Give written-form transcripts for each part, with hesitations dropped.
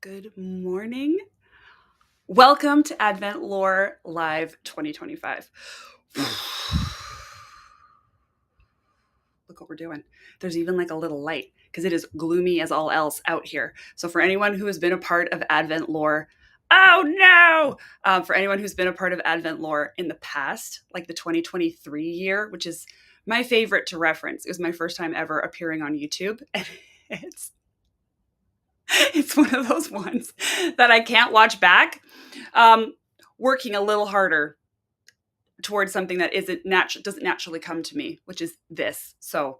Good morning. Welcome to Advent Lore Live 2025. Look what we're doing. There's even like a little light because it is gloomy as all else out here. So for anyone who has been a part of Advent Lore, oh no! For anyone who's been a part of Advent Lore in the past, like the 2023 year, which is my favorite to reference. It was my first time ever appearing on YouTube. And it's it's one of those ones that I can't watch back. Working a little harder towards something that doesn't naturally come to me, which is this. So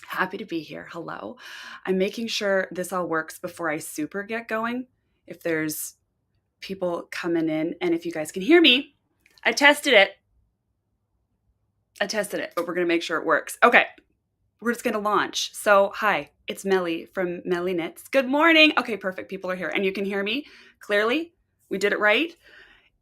happy to be here. Hello. I'm making sure this all works before I super get going. If there's people coming in, and if you guys can hear me, I tested it, but we're going to make sure it works. Okay. We're just going to launch. So, hi, it's Melly from Melly Knits. Good morning. Okay, perfect. People are here and you can hear me clearly. We did it right.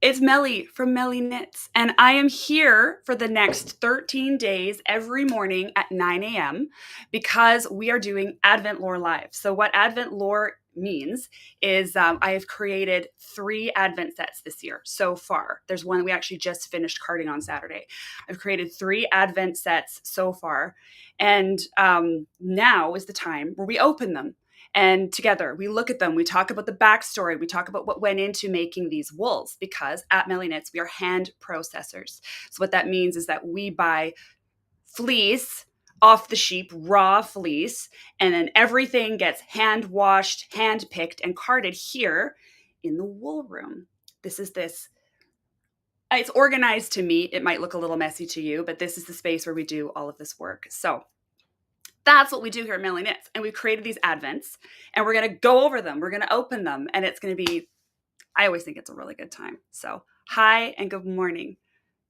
It's Melly from Melly Knits, and I am here for the next 13 days every morning at 9 a.m. because we are doing Advent Lore Live. So what Advent Lore means is I have created 3 Advent sets this year so far. There's one we actually just finished carding on Saturday. I've created 3 Advent sets so far, and now is the time where we open them. And together we look at them, we talk about the backstory, we talk about what went into making these wools, because at Melly Knits, we are hand processors. So what that means is that we buy fleece off the sheep, raw fleece, and then everything gets hand washed, hand picked, and carded here in the wool room. It's organized to me. It might look a little messy to you, but this is the space where we do all of this work. So that's what we do here at Melly Knits. And we've created these Advents, and we're going to go over them. We're going to open them, and it's going to be, I always think it's a really good time. So hi and good morning.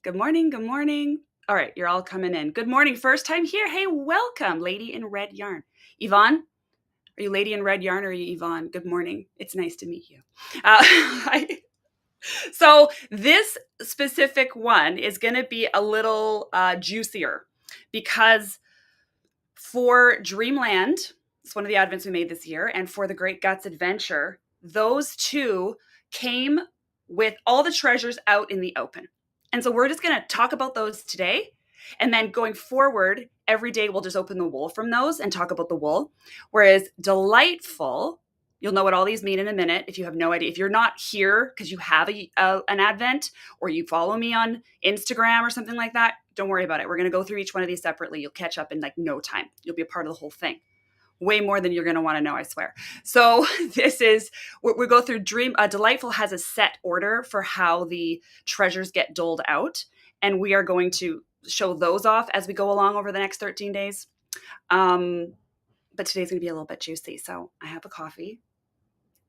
Good morning. Good morning. All right. You're all coming in. Good morning. First time here. Hey, welcome. Lady in red yarn. Yvonne, are you Lady in red yarn or are you Yvonne? Good morning. It's nice to meet you. So this specific one is going to be a little juicier because for Dreamland, it's one of the Advents we made this year, and for the Great Guts Adventure, those 2 came with all the treasures out in the open. And so we're just going to talk about those today. And then going forward, every day we'll just open the wool from those and talk about the wool. Whereas Delightful, you'll know what all these mean in a minute if you have no idea. If you're not here because you have an Advent or you follow me on Instagram or something like that, don't worry about it. We're going to go through each one of these separately. You'll catch up in like no time. You'll be a part of the whole thing. Way more than you're going to want to know, I swear. So this is, we go through Delightful has a set order for how the treasures get doled out. And we are going to show those off as we go along over the next 13 days. But today's going to be a little bit juicy. So I have a coffee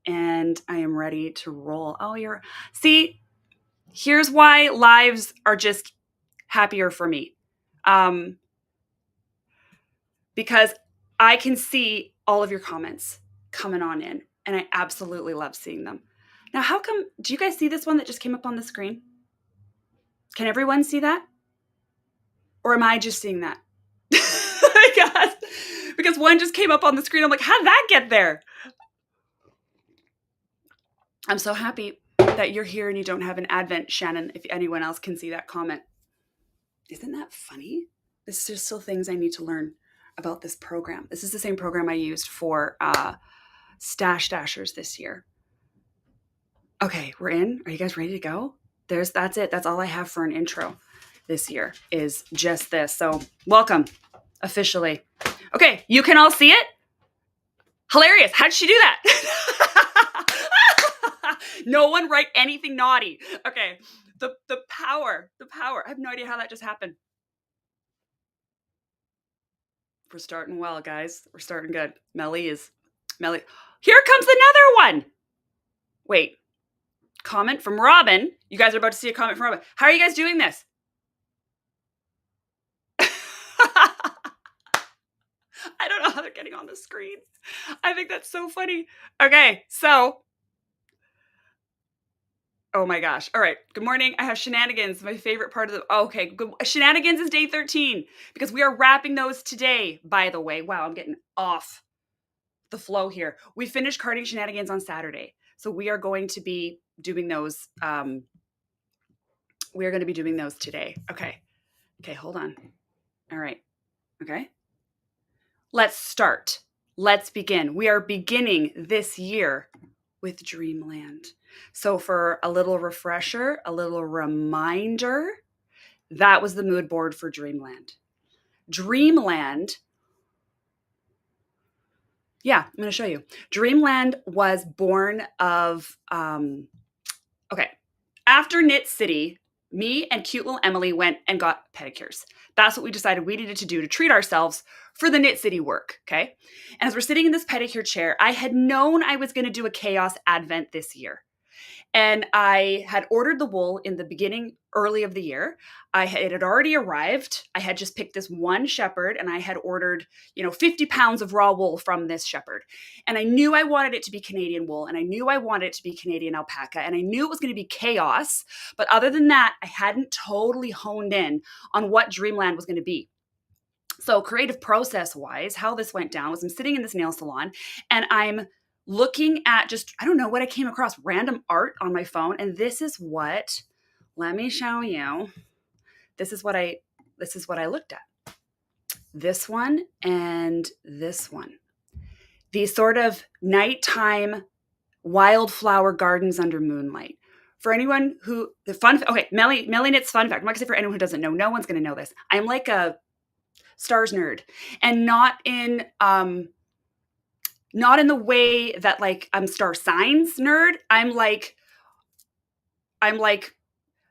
and I am ready to roll. See, here's why lives are just happier for me. Because I can see all of your comments coming on in, and I absolutely love seeing them. Now, do you guys see this one that just came up on the screen? Can everyone see that? Or am I just seeing that? Because one just came up on the screen. I'm like, how'd that get there? I'm so happy that you're here and you don't have an Advent, Shannon, if anyone else can see that comment. Isn't that funny? This is just still things I need to learn about this program. This is the same program I used for Stash Dashers this year. Okay, we're in. Are you guys ready to go? That's it. That's all I have for an intro this year is just this. So welcome officially. Okay, you can all see it? Hilarious. How did she do that? No one write anything naughty. Okay, the power. I have no idea how that just happened. We're starting well, guys. We're starting good. Melly. Here comes another one. Wait. Comment from Robin. You guys are about to see a comment from Robin. How are you guys doing this? I don't know how they're getting on the screen. I think that's so funny. Okay, so. Oh my gosh. All right. Good morning. I have shenanigans. My favorite part of shenanigans is day 13 because we are wrapping those today, by the way. Wow, I'm getting off the flow here. We finished carding shenanigans on Saturday. So we are going to be doing those. We are going to be doing those today. Okay. Okay, hold on. All right. Okay. Let's start. Let's begin. We are beginning this year with Dreamland. So for a little refresher, a little reminder, that was the mood board for Dreamland. Dreamland, yeah, I'm going to show you. Dreamland was born of, okay, after Knit City, me and cute little Emily went and got pedicures. That's what we decided we needed to do to treat ourselves for the Knit City work, okay? And as we're sitting in this pedicure chair, I had known I was going to do a chaos advent this year. And I had ordered the wool in the beginning, early of the year. It had already arrived. I had just picked this one shepherd and I had ordered, 50 pounds of raw wool from this shepherd. And I knew I wanted it to be Canadian wool and I knew I wanted it to be Canadian alpaca and I knew it was going to be chaos. But other than that, I hadn't totally honed in on what Dreamland was going to be. So creative process wise, how this went down was I'm sitting in this nail salon and I'm looking at just, I don't know what I came across, random art on my phone. And this is what, let me show you. This is what I looked at. This one and this one. These sort of nighttime wildflower gardens under moonlight. For anyone who, Melly Knits fun fact. I'm not gonna say for anyone who doesn't know, no one's gonna know this. I'm like a stars nerd and not in the way that like I'm star signs nerd. I'm like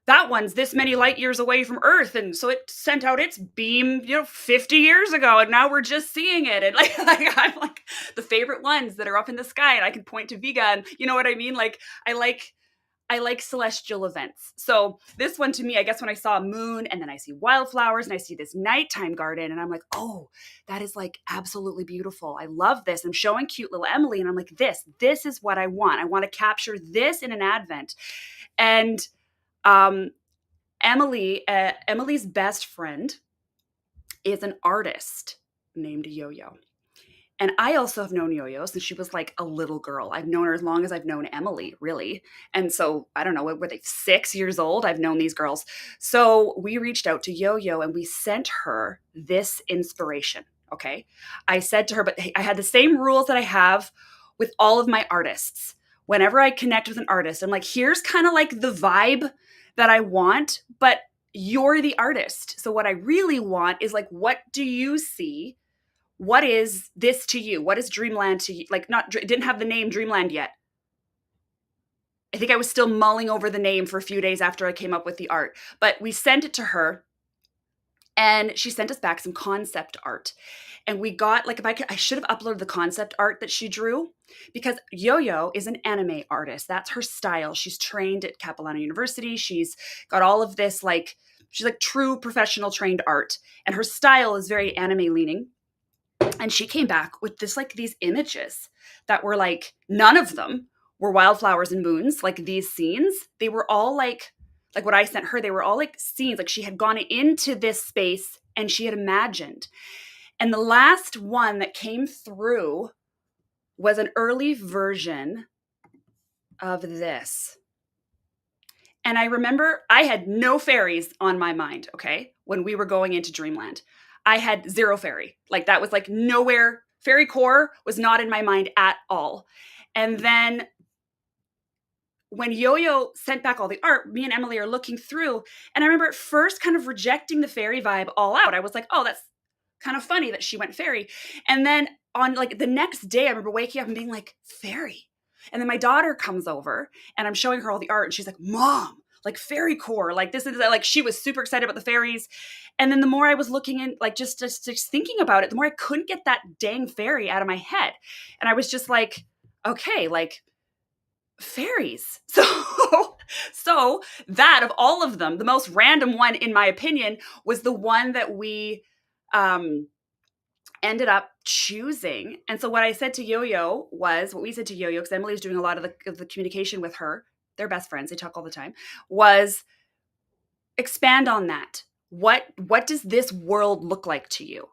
that one's this many light years away from Earth, and so it sent out its beam 50 years ago and now we're just seeing it, and like I'm like the favorite ones that are up in the sky and I can point to Vega, and you know what I mean, like I like celestial events. So this one to me, I guess when I saw a moon and then I see wildflowers and I see this nighttime garden and I'm like, oh, that is like absolutely beautiful. I love this. I'm showing cute little Emily and I'm like, this is what I want. I want to capture this in an advent. And Emily's best friend is an artist named Yoyo. And I also have known Yoyo since she was like a little girl. I've known her as long as I've known Emily, really. And so, I don't know, were they 6 years old? I've known these girls. So we reached out to Yoyo and we sent her this inspiration, okay? I said to her, but I had the same rules that I have with all of my artists. Whenever I connect with an artist, I'm like, here's kind of like the vibe that I want, but you're the artist. So what I really want is like, what do you see? What is this to you? What is Dreamland to you? Like, it didn't have the name Dreamland yet. I think I was still mulling over the name for a few days after I came up with the art. But we sent it to her and she sent us back some concept art. And we got, like, I should have uploaded the concept art that she drew because Yoyo is an anime artist. That's her style. She's trained at Capilano University. She's got all of this, like, she's like true professional trained art. And her style is very anime leaning. And she came back with this, like, these images that were like, none of them were wildflowers and moons. Like these scenes, they were all like what I sent her, they were all like scenes. Like she had gone into this space and she had imagined. And the last one that came through was an early version of this. And I remember I had no fairies on my mind, okay, when we were going into Dreamland. I had zero fairy. Like that was like nowhere. Fairy core was not in my mind at all. And then when Yoyo sent back all the art, me and Emily are looking through. And I remember at first kind of rejecting the fairy vibe all out. I was like, oh, that's kind of funny that she went fairy. And then on like the next day, I remember waking up and being like, fairy. And then my daughter comes over and I'm showing her all the art and she's like, Mom, like fairy core, like this is like, she was super excited about the fairies. And then the more I was looking in, like just thinking about it, the more I couldn't get that dang fairy out of my head. And I was just like, okay, like fairies. So that of all of them, the most random one in my opinion was the one that we ended up choosing. And so what I said to Yoyo was, what we said to Yoyo, because Emily was doing a lot of the communication with her, they're best friends, they talk all the time, was expand on that. What does this world look like to you?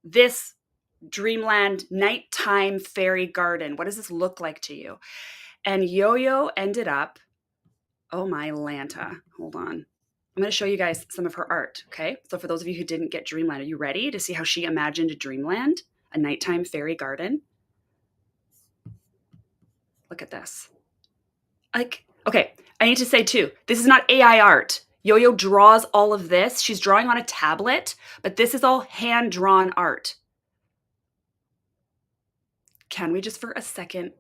This Dreamland Nighttime Fairy Garden. What does this look like to you? And Yoyo ended up, oh my Lanta, hold on. I'm going to show you guys some of her art, okay? So for those of you who didn't get Dreamland, are you ready to see how she imagined a Dreamland, a nighttime fairy garden? Look at this. Like, okay, I need to say too, this is not AI art. Yoyo draws all of this. She's drawing on a tablet, but this is all hand-drawn art. Can we just for a second?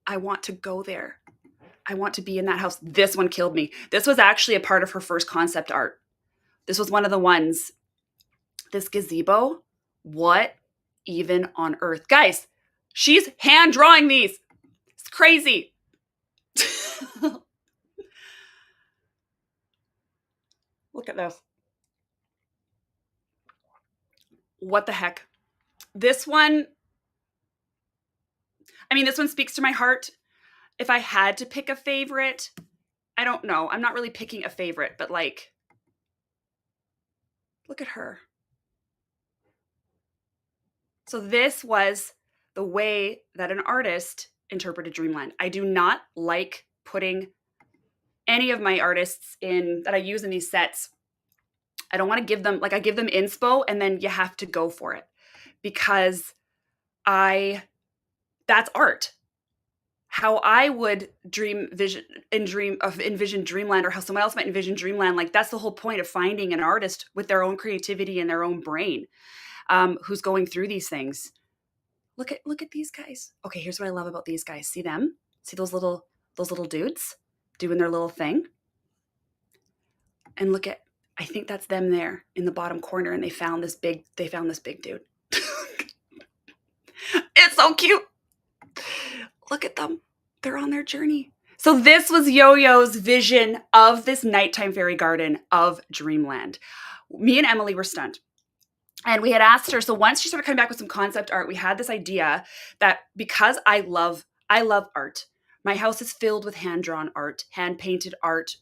I want to go there. I want to be in that house. This one killed me. This was actually a part of her first concept art. This was one of the ones. This gazebo. What even on earth? Guys, she's hand drawing these. It's crazy. Look at this. What the heck? This one, I mean, this one speaks to my heart. If I had to pick a favorite, I don't know. I'm not really picking a favorite, but like, look at her. So this was the way that an artist interpreted Dreamland. I do not like putting any of my artists in that I use in these sets. I don't want to give them, like I give them inspo and then you have to go for it because that's art. How I would envision Dreamland, or how someone else might envision Dreamland. Like that's the whole point of finding an artist with their own creativity and their own brain, who's going through these things. Look at these guys. Okay, here's what I love about these guys. See them? See those little dudes doing their little thing? And look at, I think that's them there in the bottom corner, and they found this big dude. It's so cute. Look at them. They're on their journey. So this was Yoyo's vision of this nighttime fairy garden of Dreamland. Me and Emily were stunned. And we had asked her, so once she started coming back with some concept art, we had this idea that because I love art. My house is filled with hand-drawn art, hand-painted art,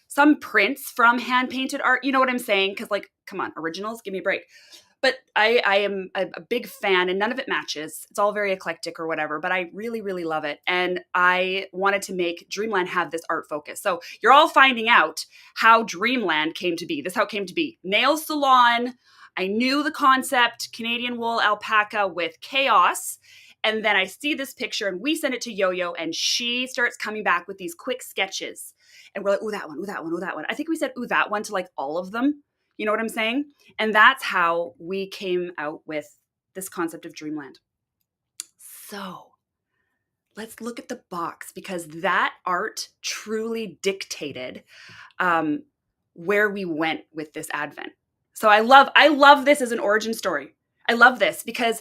some prints from hand-painted art. You know what I'm saying? Because like, come on, originals, give me a break. But I am a big fan, and none of it matches. It's all very eclectic or whatever, but I really, really love it. And I wanted to make Dreamland have this art focus. So you're all finding out how Dreamland came to be. This is how it came to be. Nail salon. I knew the concept, Canadian wool alpaca with chaos. And then I see this picture and we send it to Yoyo and she starts coming back with these quick sketches. And we're like, ooh, that one, ooh, that one, ooh, that one. I think we said, ooh, that one to like all of them. You know what I'm saying? And that's how we came out with this concept of Dreamland. So let's look at the box because that art truly dictated where we went with this advent. So I love this as an origin story. I love this because,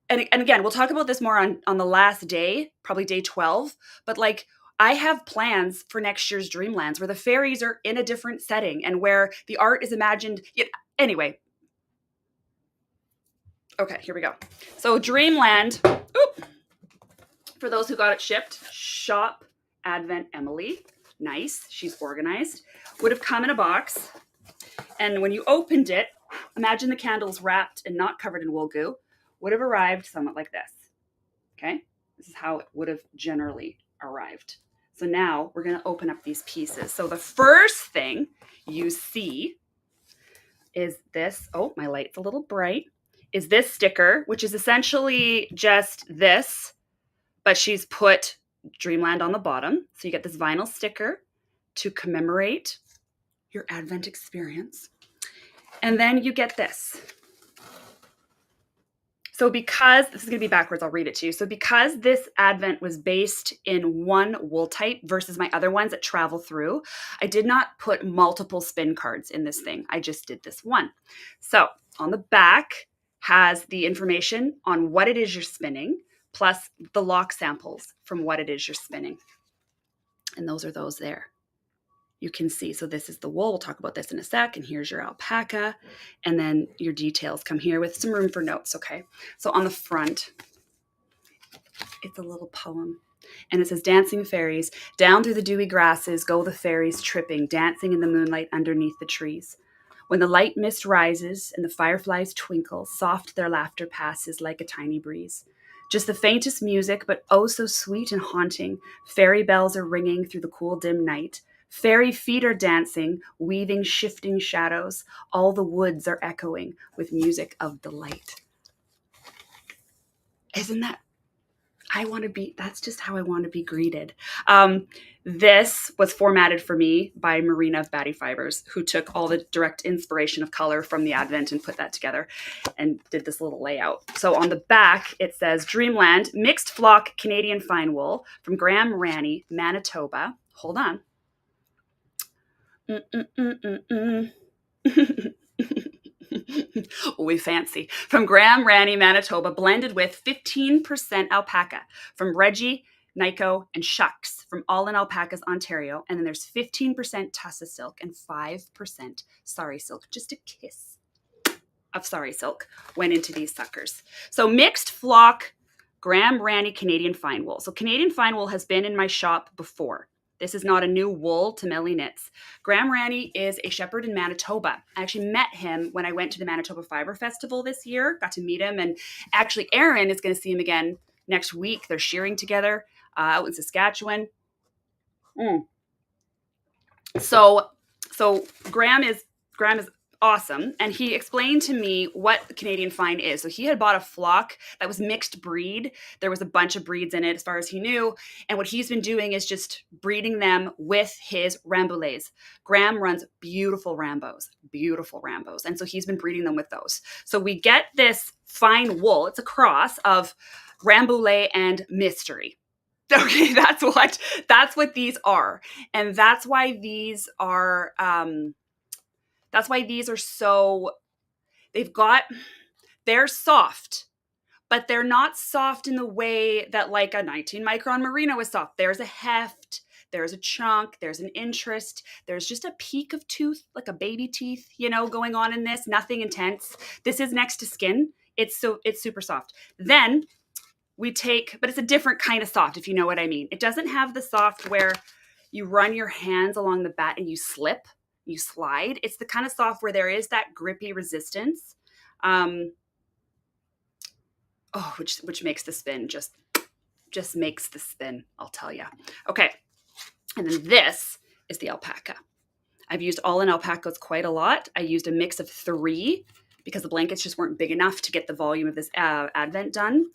and again, we'll talk about this more on the last day, probably day 12, but like, I have plans for next year's Dreamlands where the fairies are in a different setting and where the art is imagined. Anyway. Okay, here we go. So Dreamland, for those who got it shipped, Shop Advent Emily. Nice, she's organized. Would have come in a box. And when you opened it, imagine the candles wrapped and not covered in wool goo, would have arrived somewhat like this. Okay, this is how it would have generally arrived. So now we're going to open up these pieces. So the first thing you see is this. Oh, my light's a little bright. Is this sticker, which is essentially just this, but she's put Dreamland on the bottom. So you get this vinyl sticker to commemorate your Advent experience. And then you get this. So because, this is going to be backwards, I'll read it to you. So because this Advent was based in one wool type versus my other ones that travel through, I did not put multiple spin cards in this thing. I just did this one. So on the back has the information on what it is you're spinning, plus the lock samples from what it is you're spinning. And those are those there. You can see, so this is the wool. We'll talk about this in a sec. And here's your alpaca. And then your details come here with some room for notes, okay? So on the front, it's a little poem. And it says, dancing fairies, down through the dewy grasses go the fairies tripping, dancing in the moonlight underneath the trees. When the light mist rises and the fireflies twinkle, soft their laughter passes like a tiny breeze. Just the faintest music, but oh so sweet and haunting. Fairy bells are ringing through the cool dim night. Fairy feet are dancing, weaving shifting shadows. All the woods are echoing with music of delight. Isn't that that's just how I want to be greeted. This was formatted for me by Marina of Batty Fibres, who took all the direct inspiration of color from the Advent and put that together and did this little layout. So on the back, it says Dreamland, mixed flock Canadian fine wool from Rannie, Manitoba. Hold on. We fancy. From Rannie, Manitoba, blended with 15% alpaca from Reggie, Nico, and Shucks from All In Alpacas, Ontario. And then there's 15% Tussa silk and 5% sari silk. Just a kiss of sari silk went into these suckers. So mixed flock Rannie Canadian fine wool. So Canadian fine wool has been in my shop before. This is not a new wool to Melly Knits. Rannie is a shepherd in Manitoba. I actually met him when I went to the Manitoba Fibre Festival this year. Got to meet him. And actually, Erin is going to see him again next week. They're shearing together out in Saskatchewan. So Graham is awesome. And he explained to me what Canadian fine is. So he had bought a flock that was mixed breed. There was a bunch of breeds in it as far as he knew. And what he's been doing is just breeding them with his Rambouillets. Graham runs beautiful Rambos. And so he's been breeding them with those. So we get this fine wool. It's a cross of Rambouillet and Mystery. Okay, that's what these are. And that's why these are so, they're soft, but they're not soft in the way that like a 19 micron merino is soft. There's a heft, there's a chunk, there's an interest, there's just a peak of tooth, like a baby teeth, going on in this, nothing intense. This is next to skin. It's super soft. Then but it's a different kind of soft, if you know what I mean. It doesn't have the soft where you run your hands along the bat and you slip. You slide. It's the kind of soft where there is that grippy resistance, which makes the spin just makes the spin. I'll tell you. Okay, and then this is the alpaca. I've used All In Alpacas quite a lot. I used a mix of 3 because the blankets just weren't big enough to get the volume of this Advent done.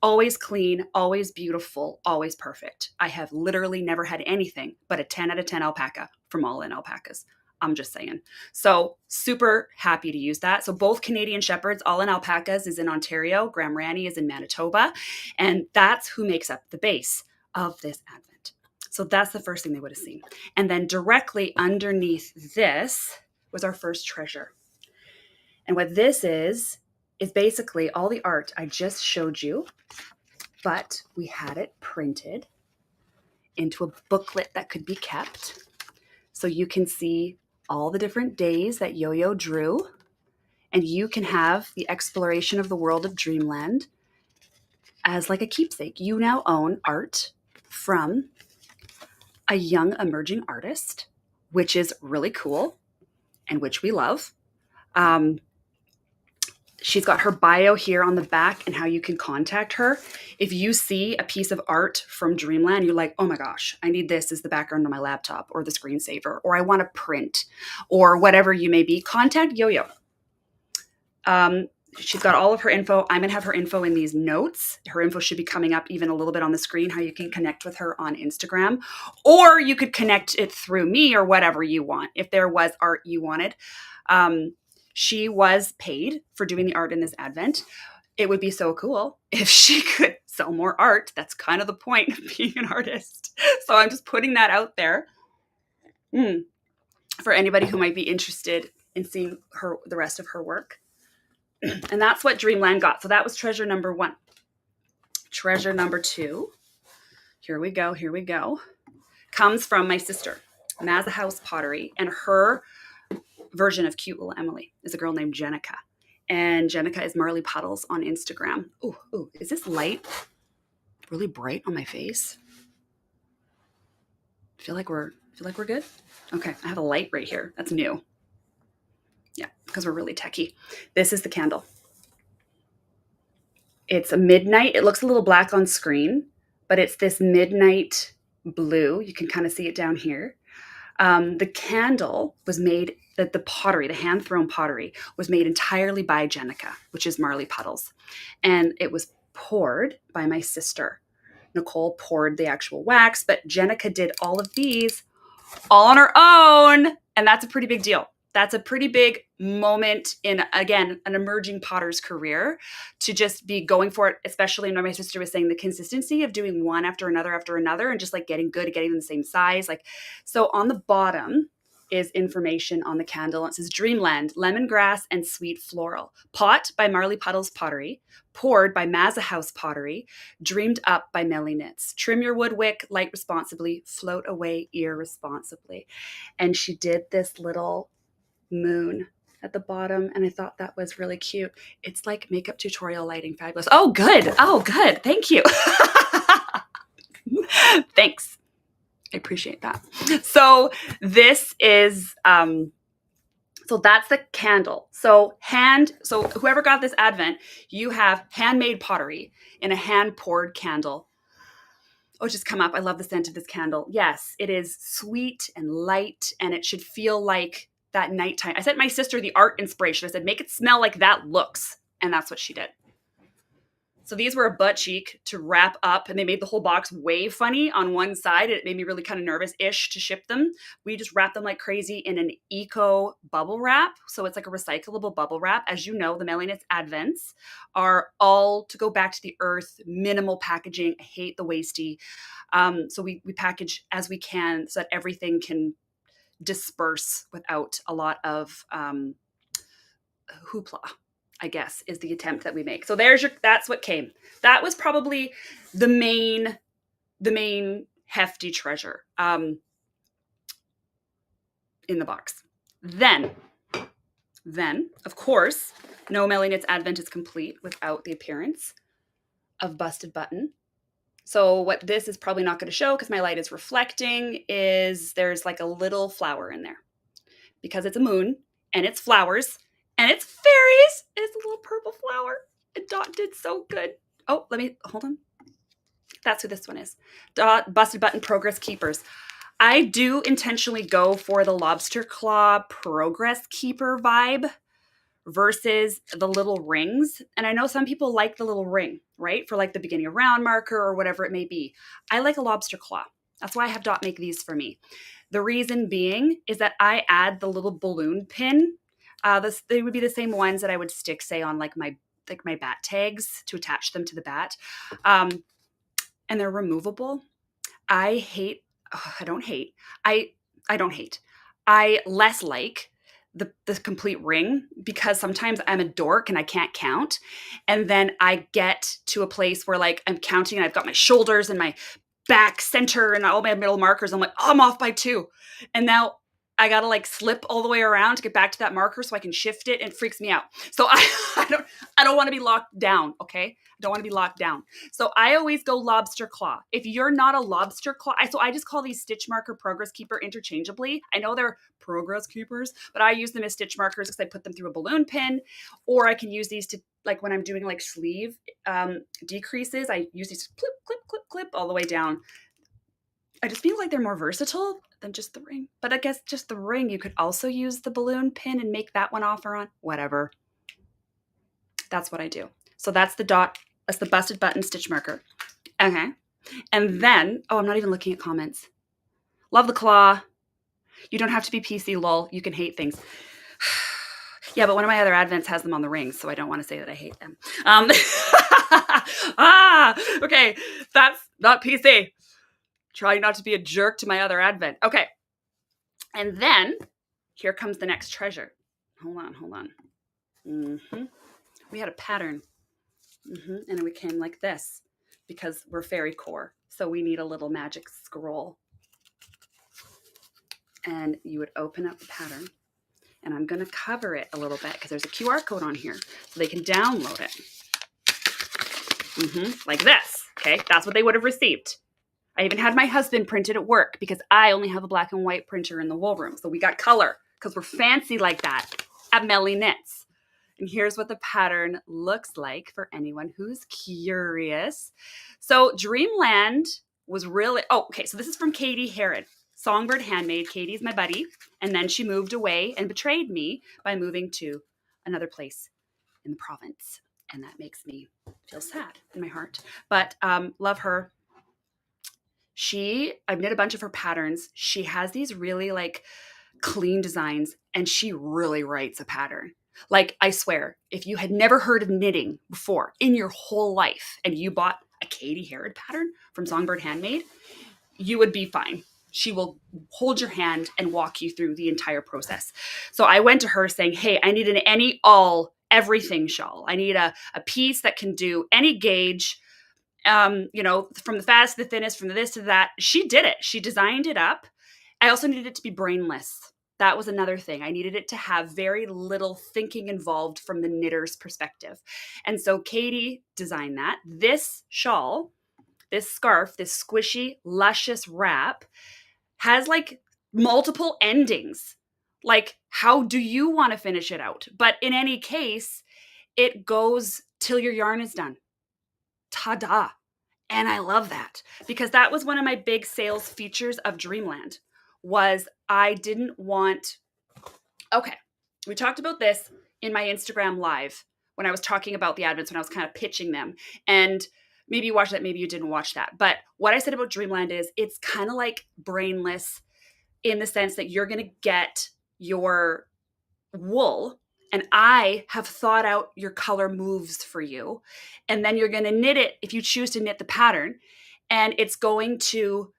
Always clean, always beautiful, always perfect. I have literally never had anything but a 10 out of 10 alpaca from All In Alpacas. I'm just saying. So super happy to use that. So both Canadian Shepherds, All In Alpacas is in Ontario. Rannie is in Manitoba. And that's who makes up the base of this Advent. So that's the first thing they would have seen. And then directly underneath this was our first treasure. And what this is basically all the art I just showed you, but we had it printed into a booklet that could be kept. So you can see all the different days that Yoyo drew, and you can have the exploration of the world of Dreamland as like a keepsake. You now own art from a young emerging artist, which is really cool and which we love. She's got her bio here on the back and how you can contact her. If you see a piece of art from Dreamland, you're like, oh my gosh, I need this as the background on my laptop or the screensaver, or I want to print, or whatever you may be, contact Yoyo. She's got all of her info. I'm going to have her info in these notes. Her info should be coming up even a little bit on the screen, how you can connect with her on Instagram, or you could connect it through me or whatever you want. If there was art you wanted, she was paid for doing the art in this Advent. It would be so cool if she could sell more art. That's kind of the point of being an artist. So I'm just putting that out there for anybody who might be interested in seeing the rest of her work. And that's what Dreamland got. So that was treasure number 1. Treasure number 2. Here we go. Comes from my sister, Mazahouse Pottery, and her version of Cute Little Emily is a girl named Jenica. And Jenica is Marley Puddles on Instagram. Ooh, is this light really bright on my face? Feel like we're good? Okay, I have a light right here. That's new. Yeah, because we're really techie. This is the candle. It's a midnight. It looks a little black on screen, but it's this midnight blue. You can kind of see it down here. The candle was made, the pottery, the hand-thrown pottery, was made entirely by Gena, which is Marley Puddles. And it was poured by my sister. Nicole poured the actual wax, but Gena did all of these all on her own. And that's a pretty big deal. That's a pretty big moment in, again, an emerging potter's career, to just be going for it, especially when my sister was saying the consistency of doing one after another and just like getting good at getting them the same size. Like, so on the bottom is information on the candle. It says Dreamland, lemongrass and sweet floral. Pot by Marley Puddles Pottery. Poured by Mazahouse Pottery. Dreamed up by Melly Knits. Trim your wood wick, light responsibly, float away irresponsibly. And she did this little moon at the bottom, and I thought that was really cute. It's like makeup tutorial lighting fabulous. Oh, good. Oh, good. Thank you. Thanks. I appreciate that. So this is, so that's the candle. So whoever got this advent, you have handmade pottery in a hand poured candle. Oh, just come up. I love the scent of this candle. Yes, it is sweet and light, and it should feel like that nighttime. I sent my sister the art inspiration. I said, make it smell like that looks. And that's what she did. So these were a butt cheek to wrap up, and they made the whole box way funny on one side. It made me really kind of nervous-ish to ship them. We just wrapped them like crazy in an eco bubble wrap. So it's like a recyclable bubble wrap. As you know, the Melly Knits Advents are all to go back to the earth, minimal packaging. I hate the wasty. So we package as we can so that everything can disperse without a lot of hoopla, I guess, is the attempt that we make. So that's what came. That was probably the main hefty treasure in the box. Then, of course, no Melly Knits Advent is complete without the appearance of Busted Button. So what this is probably not going to show, because my light is reflecting, is there's like a little flower in there. Because it's a moon, and it's flowers, and it's fairies. It's a little purple flower. And Dot did so good. Oh, hold on. That's who this one is. Dot, Busted Button Progress Keepers. I do intentionally go for the lobster claw Progress Keeper vibe versus the little rings. And I know some people like the little ring, right? For like the beginning of round marker or whatever it may be. I like a lobster claw. That's why I have Dot make these for me. The reason being is that I add the little balloon pin. They would be the same ones that I would stick, say, on like my bat tags to attach them to the bat. And they're removable. I less like the complete ring, because sometimes I'm a dork and I can't count. And then I get to a place where like I'm counting and I've got my shoulders and my back center and all my middle markers. I'm like, oh, I'm off by 2. And now I got to like slip all the way around to get back to that marker so I can shift it, and it freaks me out. So I don't want to be locked down. Okay. I don't want to be locked down. So I always go lobster claw. If you're not a lobster claw, so I just call these stitch marker Progress Keeper interchangeably. I know they're Progress Keepers, but I use them as stitch markers because I put them through a balloon pin, or I can use these to, like when I'm doing like sleeve decreases, I use these to clip, clip, clip, clip all the way down. I just feel like they're more versatile than just the ring. But I guess just the ring, you could also use the balloon pin and make that one off or on. Whatever. That's what I do. So that's the Dot. That's the Busted Button stitch marker. Okay. And then, I'm not even looking at comments. Love the claw. You don't have to be PC, lol. You can hate things. Yeah, but one of my other advents has them on the rings, so I don't want to say that I hate them. Okay. That's not PC. Try not to be a jerk to my other advent. Okay. And then here comes the next treasure. Hold on. We had a pattern. And we came like this because we're fairy core. So we need a little magic scroll. And you would open up the pattern. And I'm going to cover it a little bit because there's a QR code on here so they can download it. Like this. Okay. That's what they would have received. I even had my husband print it at work because I only have a black and white printer in the wool room. So we got color because we're fancy like that. at Melly Knits. And here's what the pattern looks like for anyone who's curious. So Dreamland was really, oh, okay, so this is from Katie Herod. Songbird Handmade. Katie's my buddy. And then she moved away and betrayed me by moving to another place in the province. And that makes me feel sad in my heart. But love her. I've knit a bunch of her patterns. She has these really like clean designs and she really writes a pattern. Like, I swear, if you had never heard of knitting before in your whole life and you bought a Katie Herod pattern from Songbird Handmade, you would be fine. She will hold your hand and walk you through the entire process. So I went to her saying, hey, I need an everything shawl. I need a piece that can do any gauge, from the fattest to the thinnest, from the this to that. She did it. She designed it up. I also needed it to be brainless. That was another thing. I needed it to have very little thinking involved from the knitter's perspective. And so Katie designed that. This shawl, this scarf, this squishy, luscious wrap has like multiple endings. Like, how do you want to finish it out? But in any case, it goes till your yarn is done. Ta-da. And I love that because that was one of my big sales features of Dreamland was I didn't want, okay, we talked about this in my Instagram live when I was talking about the advents, when I was kind of pitching them. And maybe you watched that, maybe you didn't watch that. But what I said about Dreamland is it's kind of like brainless in the sense that you're going to get your wool and I have thought out your color moves for you. And then you're going to knit it if you choose to knit the pattern. And it's going to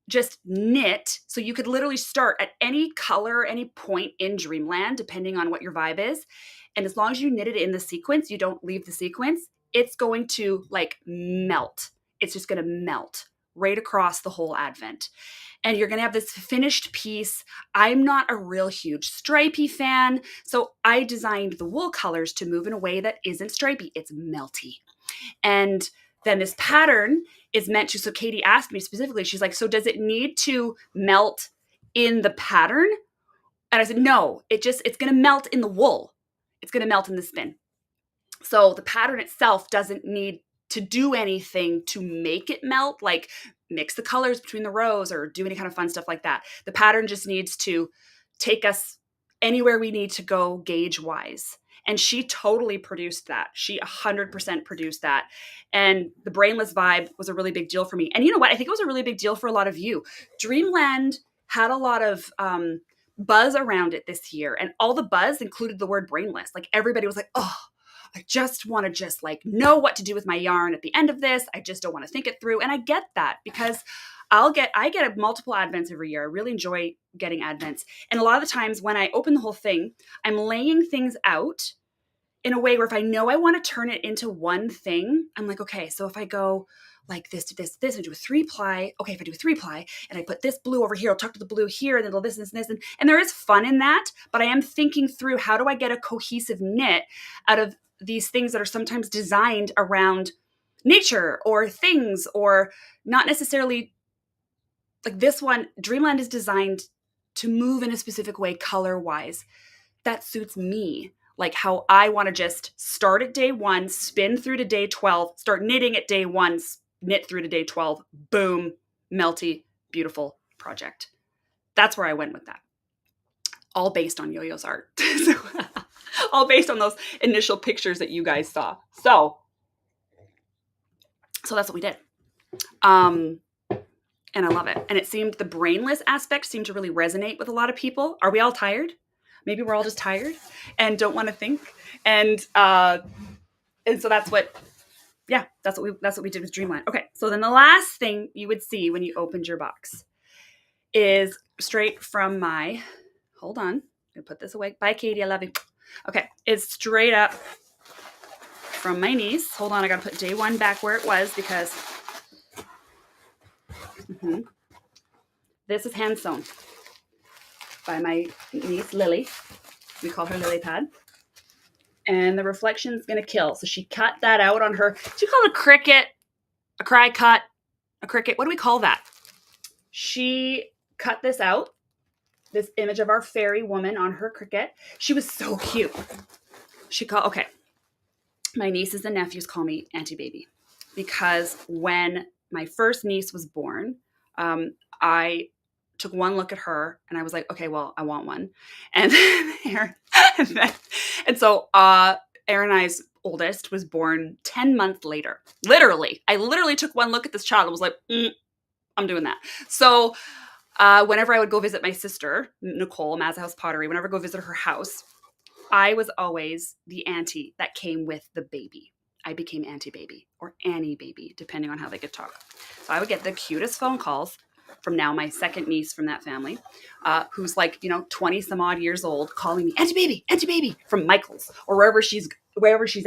just knit. So you could literally start at any color, any point in Dreamland, depending on what your vibe is. And as long as you knit it in the sequence, you don't leave the sequence, it's going to like melt. It's just going to melt right across the whole advent. And you're going to have this finished piece. I'm not a real huge stripy fan, so I designed the wool colors to move in a way that isn't stripy. It's melty. And then this pattern is meant to, so Katie asked me specifically, she's like, so does it need to melt in the pattern? And I said, no, it's going to melt in the wool. It's going to melt in the spin. So the pattern itself doesn't need to do anything to make it melt, like mix the colors between the rows or do any kind of fun stuff like that. The pattern just needs to take us anywhere we need to go gauge wise. And she totally produced that. She 100% produced that. And the brainless vibe was a really big deal for me. And you know what? I think it was a really big deal for a lot of you. Dreamland had a lot of buzz around it this year. And all the buzz included the word brainless. Like everybody was like, oh, I just want to just like know what to do with my yarn at the end of this. I just don't want to think it through. And I get that because I get multiple advents every year. I really enjoy getting advents. And a lot of the times when I open the whole thing, I'm laying things out in a way where if I know I want to turn it into one thing, I'm like, okay, so if I go like this to this and do a 3-ply, okay, if I do a 3-ply and I put this blue over here, I'll tuck to the blue here and then it'll this and this. And there is fun in that, but I am thinking through how do I get a cohesive knit out of these things that are sometimes designed around nature or things or not necessarily like this one. Dreamland is designed to move in a specific way color-wise that suits me. Like how I want to just start at day 1, spin through to day 12, start knitting at day 1, knit through to day 12, boom, melty, beautiful project. That's where I went with that. All based on Yoyo's art. All based on those initial pictures that you guys saw. So that's what we did. And I love it. And it seemed the brainless aspect seemed to really resonate with a lot of people. Are we all tired? Maybe we're all just tired and don't want to think. And so that's what we did with Dreamland. Okay. So then the last thing you would see when you opened your box is straight from my, hold on, I'm gonna put this away. Bye, Katie. I love you. Okay. It's straight up from my niece. Hold on. I got to put day 1 back where it was because this is hand sewn by my niece, Lily. We call her Lily Pad. And the reflection's going to kill. So she cut that out on her. She called it a cricket, a cry cut, a cricket. What do we call that? She cut this out this image of our fairy woman on her cricket. She was so cute. Okay, my nieces and nephews call me Auntie Baby because when my first niece was born, I took one look at her and I was like, okay, well, I want one. And then and so Aaron and I's oldest was born 10 months later. I literally took one look at this child and was like, I'm doing that. So whenever I would go visit my sister, Nicole, Mazahouse Pottery, whenever I go visit her house, I was always the auntie that came with the baby. I became Auntie Baby or Annie Baby, depending on how they could talk. So I would get the cutest phone calls from now my second niece from that family, who's like, 20 some odd years old, calling me Auntie Baby from Michael's or wherever she's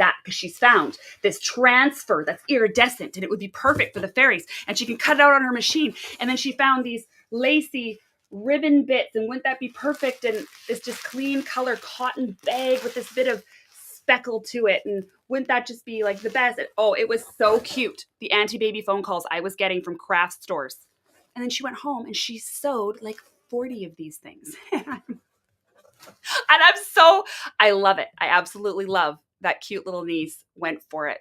at, because she's found this transfer that's iridescent and it would be perfect for the fairies and she can cut it out on her machine. And then she found these lacy ribbon bits and wouldn't that be perfect? And this just clean color cotton bag with this bit of speckle to it, and wouldn't that just be like the best? Oh, it was so cute, the Auntie Baby phone calls I was getting from craft stores. And then she went home and she sewed like 40 of these things. I love it. I absolutely love that cute little niece went for it.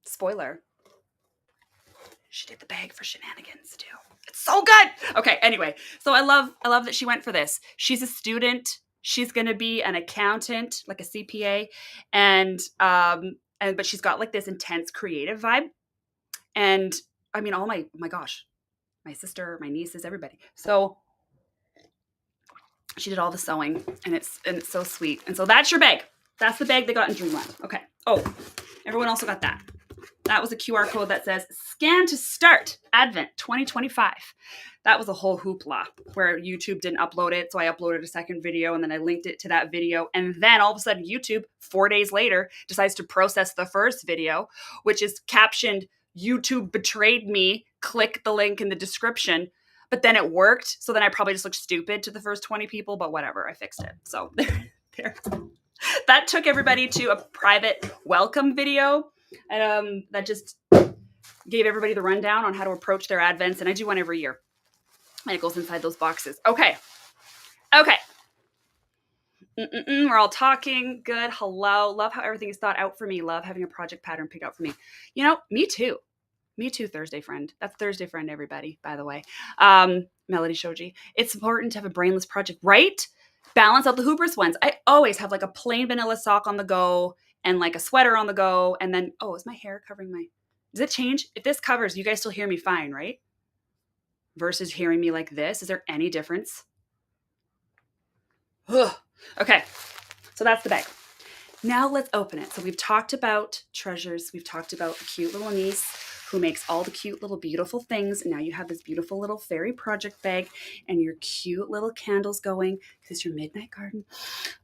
Spoiler, she did the bag for shenanigans too. It's so good. Okay, anyway, so I love that she went for this. She's a student. She's going to be an accountant, like a CPA, but she's got like this intense creative vibe. And I mean, oh my gosh, my sister, my nieces, everybody. So she did all the sewing, and it's so sweet. And so that's your bag. That's the bag they got in Dreamland. Okay. Oh, everyone also got that. That was a QR code that says scan to start Advent 2025. That was a whole hoopla where YouTube didn't upload it. So I uploaded a second video and then I linked it to that video. And then all of a sudden YouTube 4 days later decides to process the first video, which is captioned YouTube betrayed me. Click the link in the description. But then it worked. So then I probably just looked stupid to the first 20 people, but whatever, I fixed it. So there. That took everybody to a private welcome video. And that just gave everybody the rundown on how to approach their Advents. And I do one every year. And it goes inside those boxes. Okay. We're all talking. Good. Hello. Love how everything is thought out for me. Love having a project pattern picked out for me. Me too. Me too, Thursday friend. That's Thursday friend, everybody, by the way. Melody Shoji. It's important to have a brainless project, right? Balance out the hubris ones. I always have like a plain vanilla sock on the go and like a sweater on the go. And then, is my hair covering does it change? If this covers, you guys still hear me fine, right? Versus hearing me like this. Is there any difference? Ugh. Okay. So that's the bag. Now let's open it. So we've talked about treasures. We've talked about a cute little niece who makes all the cute little beautiful things. And now you have this beautiful little fairy project bag and your cute little candles going because it's your midnight garden.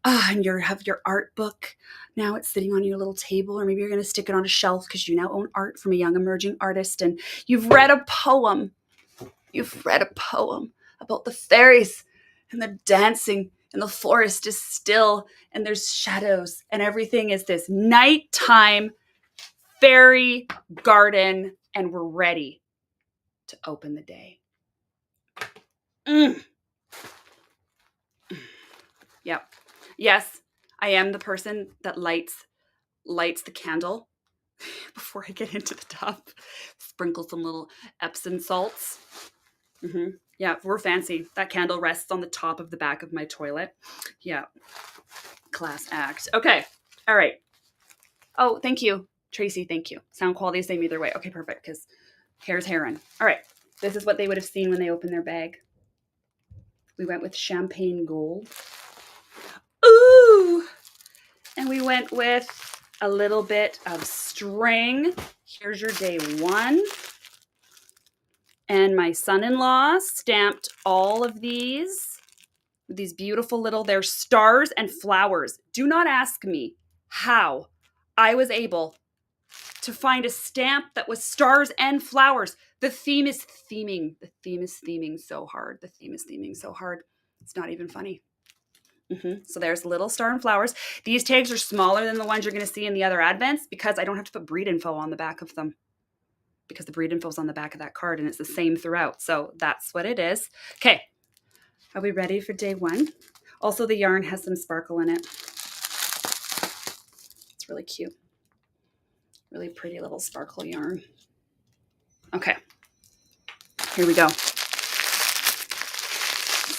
And you have your art book. Now it's sitting on your little table, or maybe you're going to stick it on a shelf because you now own art from a young emerging artist. And you've read a poem. About the fairies and they're dancing and the forest is still and there's shadows and everything is this nighttime fairy garden, and we're ready to open the day. Yep. Yes, I am the person that lights the candle before I get into the tub. Sprinkle some little Epsom salts. Yeah, we're fancy. That candle rests on the top of the back of my toilet. Yeah. Class act. Okay. All right. Oh, thank you. Tracy, thank you. Sound quality is same either way. Okay, perfect, because hair's herring. All right, this is what they would have seen when they opened their bag. We went with champagne gold. Ooh! And we went with a little bit of string. Here's your day one. And my son-in-law stamped all of these beautiful little, they're stars and flowers. Do not ask me how I was able to find a stamp that was stars and flowers. The theme is theming. So hard. It's not even funny. So there's little star and flowers. These tags are smaller than the ones you're going to see in the other Advents because I don't have to put breed info on the back of them, because the breed info is on the back of that card and it's the same throughout. So that's what it is. Okay. Are we ready for day one? Also, the yarn has some sparkle in it. It's really cute. Really pretty little sparkle yarn. Okay, here we go. It's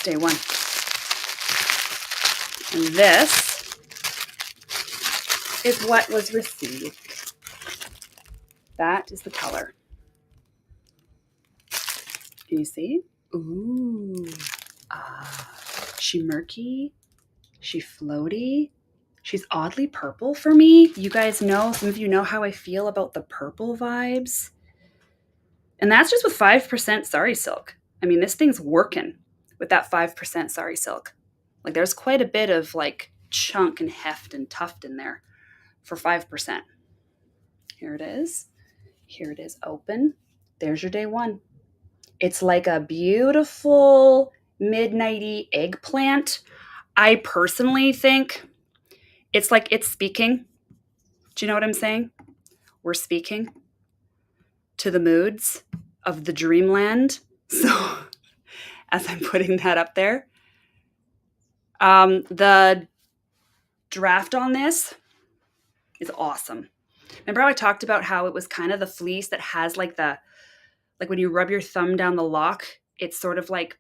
day one. And this is what was received. That is the color. Can you see? Ooh. She murky. She floaty. She's oddly purple for me. You guys know, some of you know how I feel about the purple vibes. And that's just with 5% sari silk. I mean, this thing's working with that 5% sari silk. Like there's quite a bit of like chunk and heft and tuft in there for 5%. Here it is. Here it is open. There's your day one. It's like a beautiful midnighty eggplant. I personally think it's like it's speaking. Do you know what I'm saying? We're speaking to the moods of the dreamland. So as I'm putting that up there, the draft on this is awesome. Remember how I talked about how it was kind of the fleece that has like when you rub your thumb down the lock, it's sort of like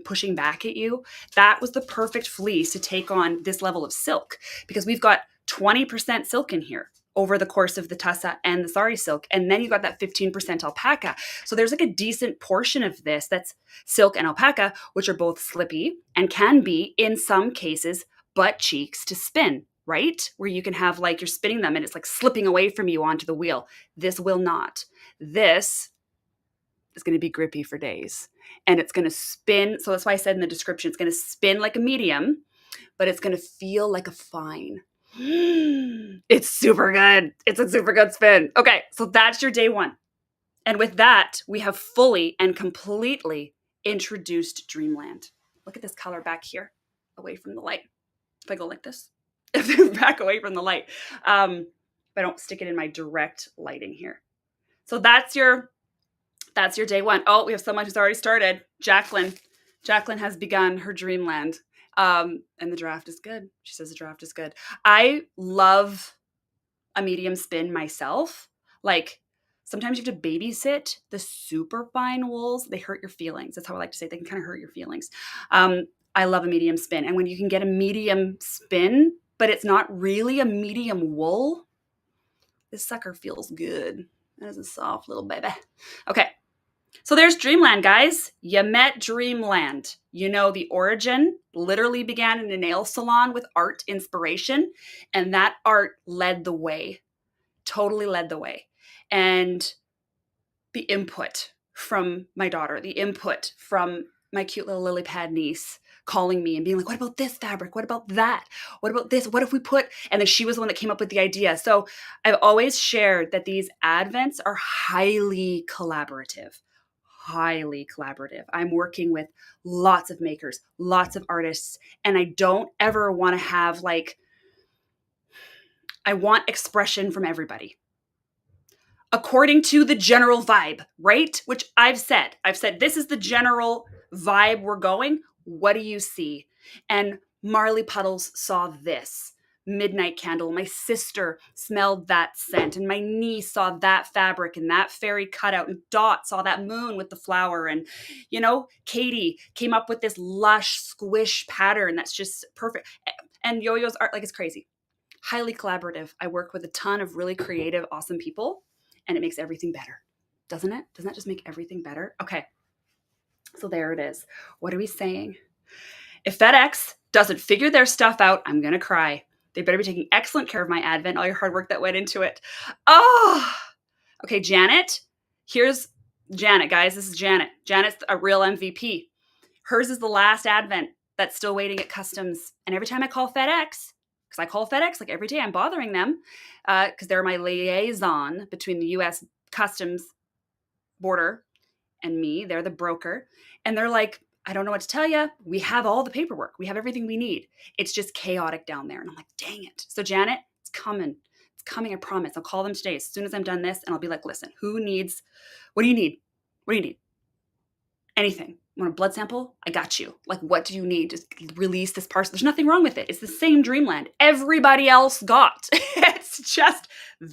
pushing back at you. That was the perfect fleece to take on this level of silk because we've got 20% silk in here over the course of the tussa and the sari silk. And then you've got that 15% alpaca. So there's like a decent portion of this that's silk and alpaca, which are both slippy and can be, in some cases, butt cheeks to spin, right? Where you can have like, you're spinning them and it's like slipping away from you onto the wheel. This will not. This is going to be grippy for days and it's going to spin. So that's why I said in the description, it's going to spin like a medium, but it's going to feel like a fine. It's super good. It's a super good spin. Okay, so that's your day one. And with that, we have fully and completely introduced Dreamland. Look at this color back here, away from the light. If I go like this, if they're back away from the light, if I don't stick it in my direct lighting here. So that's your day one. Oh, we have someone who's already started. Jacqueline has begun her Dreamland. And the draft is good. She says the draft is good. I love a medium spin myself. Like sometimes you have to babysit the super fine wools. They hurt your feelings. That's how I like to say it. They can kind of hurt your feelings. I love a medium spin. And when you can get a medium spin, but it's not really a medium wool, this sucker feels good. That is a soft little baby. Okay. So there's Dreamland, guys. You met Dreamland. You know the origin literally began in a nail salon with art inspiration, and that art led the way, totally led the way. And the input from my daughter, the input from my cute little lily pad niece calling me and being like, what about this fabric? What about that? What about this? What if we put, and then she was the one that came up with the idea. So I've always shared that these advents are highly collaborative. I'm working with lots of makers, lots of artists, and I don't ever want to have I want expression from everybody. According to the general vibe, right? Which I've said, this is the general vibe we're going. What do you see? And Marley Puddles saw this midnight candle. My sister smelled that scent, and my niece saw that fabric and that fairy cutout, and Dot saw that moon with the flower. And, Katie came up with this lush squish pattern that's just perfect. And Yoyo's art, it's crazy. Highly collaborative. I work with a ton of really creative, awesome people, and it makes everything better. Doesn't it? Doesn't that just make everything better? Okay. So there it is. What are we saying? If FedEx doesn't figure their stuff out, I'm going to cry. They better be taking excellent care of my advent, all your hard work that went into it. Oh, okay, Janet. Here's Janet, guys. This is Janet. Janet's a real MVP. Hers is the last advent that's still waiting at customs. And every time I call FedEx, because I call FedEx every day, I'm bothering them because they're my liaison between the U.S. customs border and me. They're the broker. And they're like, I don't know what to tell you. We have all the paperwork. We have everything we need. It's just chaotic down there. And I'm like, dang it. So Janet, it's coming. It's coming, I promise. I'll call them today as soon as I'm done this. And I'll be like, listen, what do you need? What do you need? Anything. Want a blood sample? I got you. Like, what do you need? Just release this parcel. There's nothing wrong with it. It's the same Dreamland everybody else got. It's just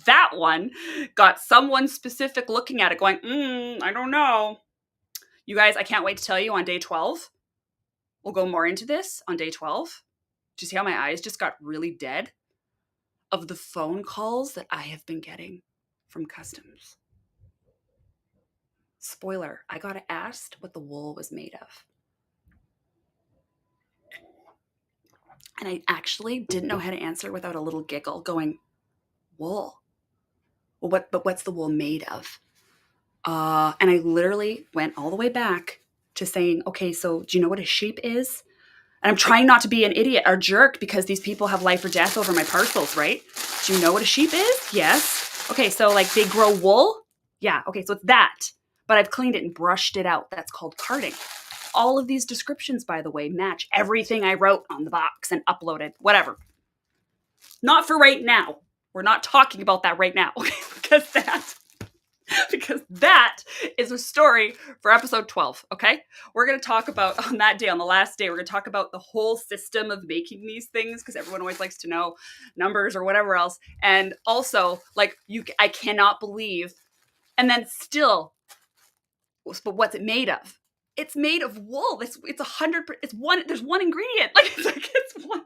that one got someone specific looking at it going, I don't know. You guys, I can't wait to tell you on day 12. We'll go more into this on day 12. Do you see how my eyes just got really dead of the phone calls that I have been getting from customs? Spoiler, I got asked what the wool was made of. And I actually didn't know how to answer without a little giggle going, wool? Well, what's the wool made of? And I literally went all the way back to saying, okay, so do you know what a sheep is? And I'm trying not to be an idiot or jerk because these people have life or death over my parcels, right? Do you know what a sheep is? Yes. Okay, so like they grow wool? Yeah, okay, so it's that. But I've cleaned it and brushed it out. That's called carding. All of these descriptions, by the way, match everything I wrote on the box and uploaded, whatever. Not for right now. We're not talking about that right now because that is a story for episode 12, okay? We're going to talk about, on that day, on the last day, we're going to talk about the whole system of making these things because everyone always likes to know numbers or whatever else. And also, like, I cannot believe, and then still, but what's it made of? It's made of wool. It's 100%. It's one. There's one ingredient. It's one.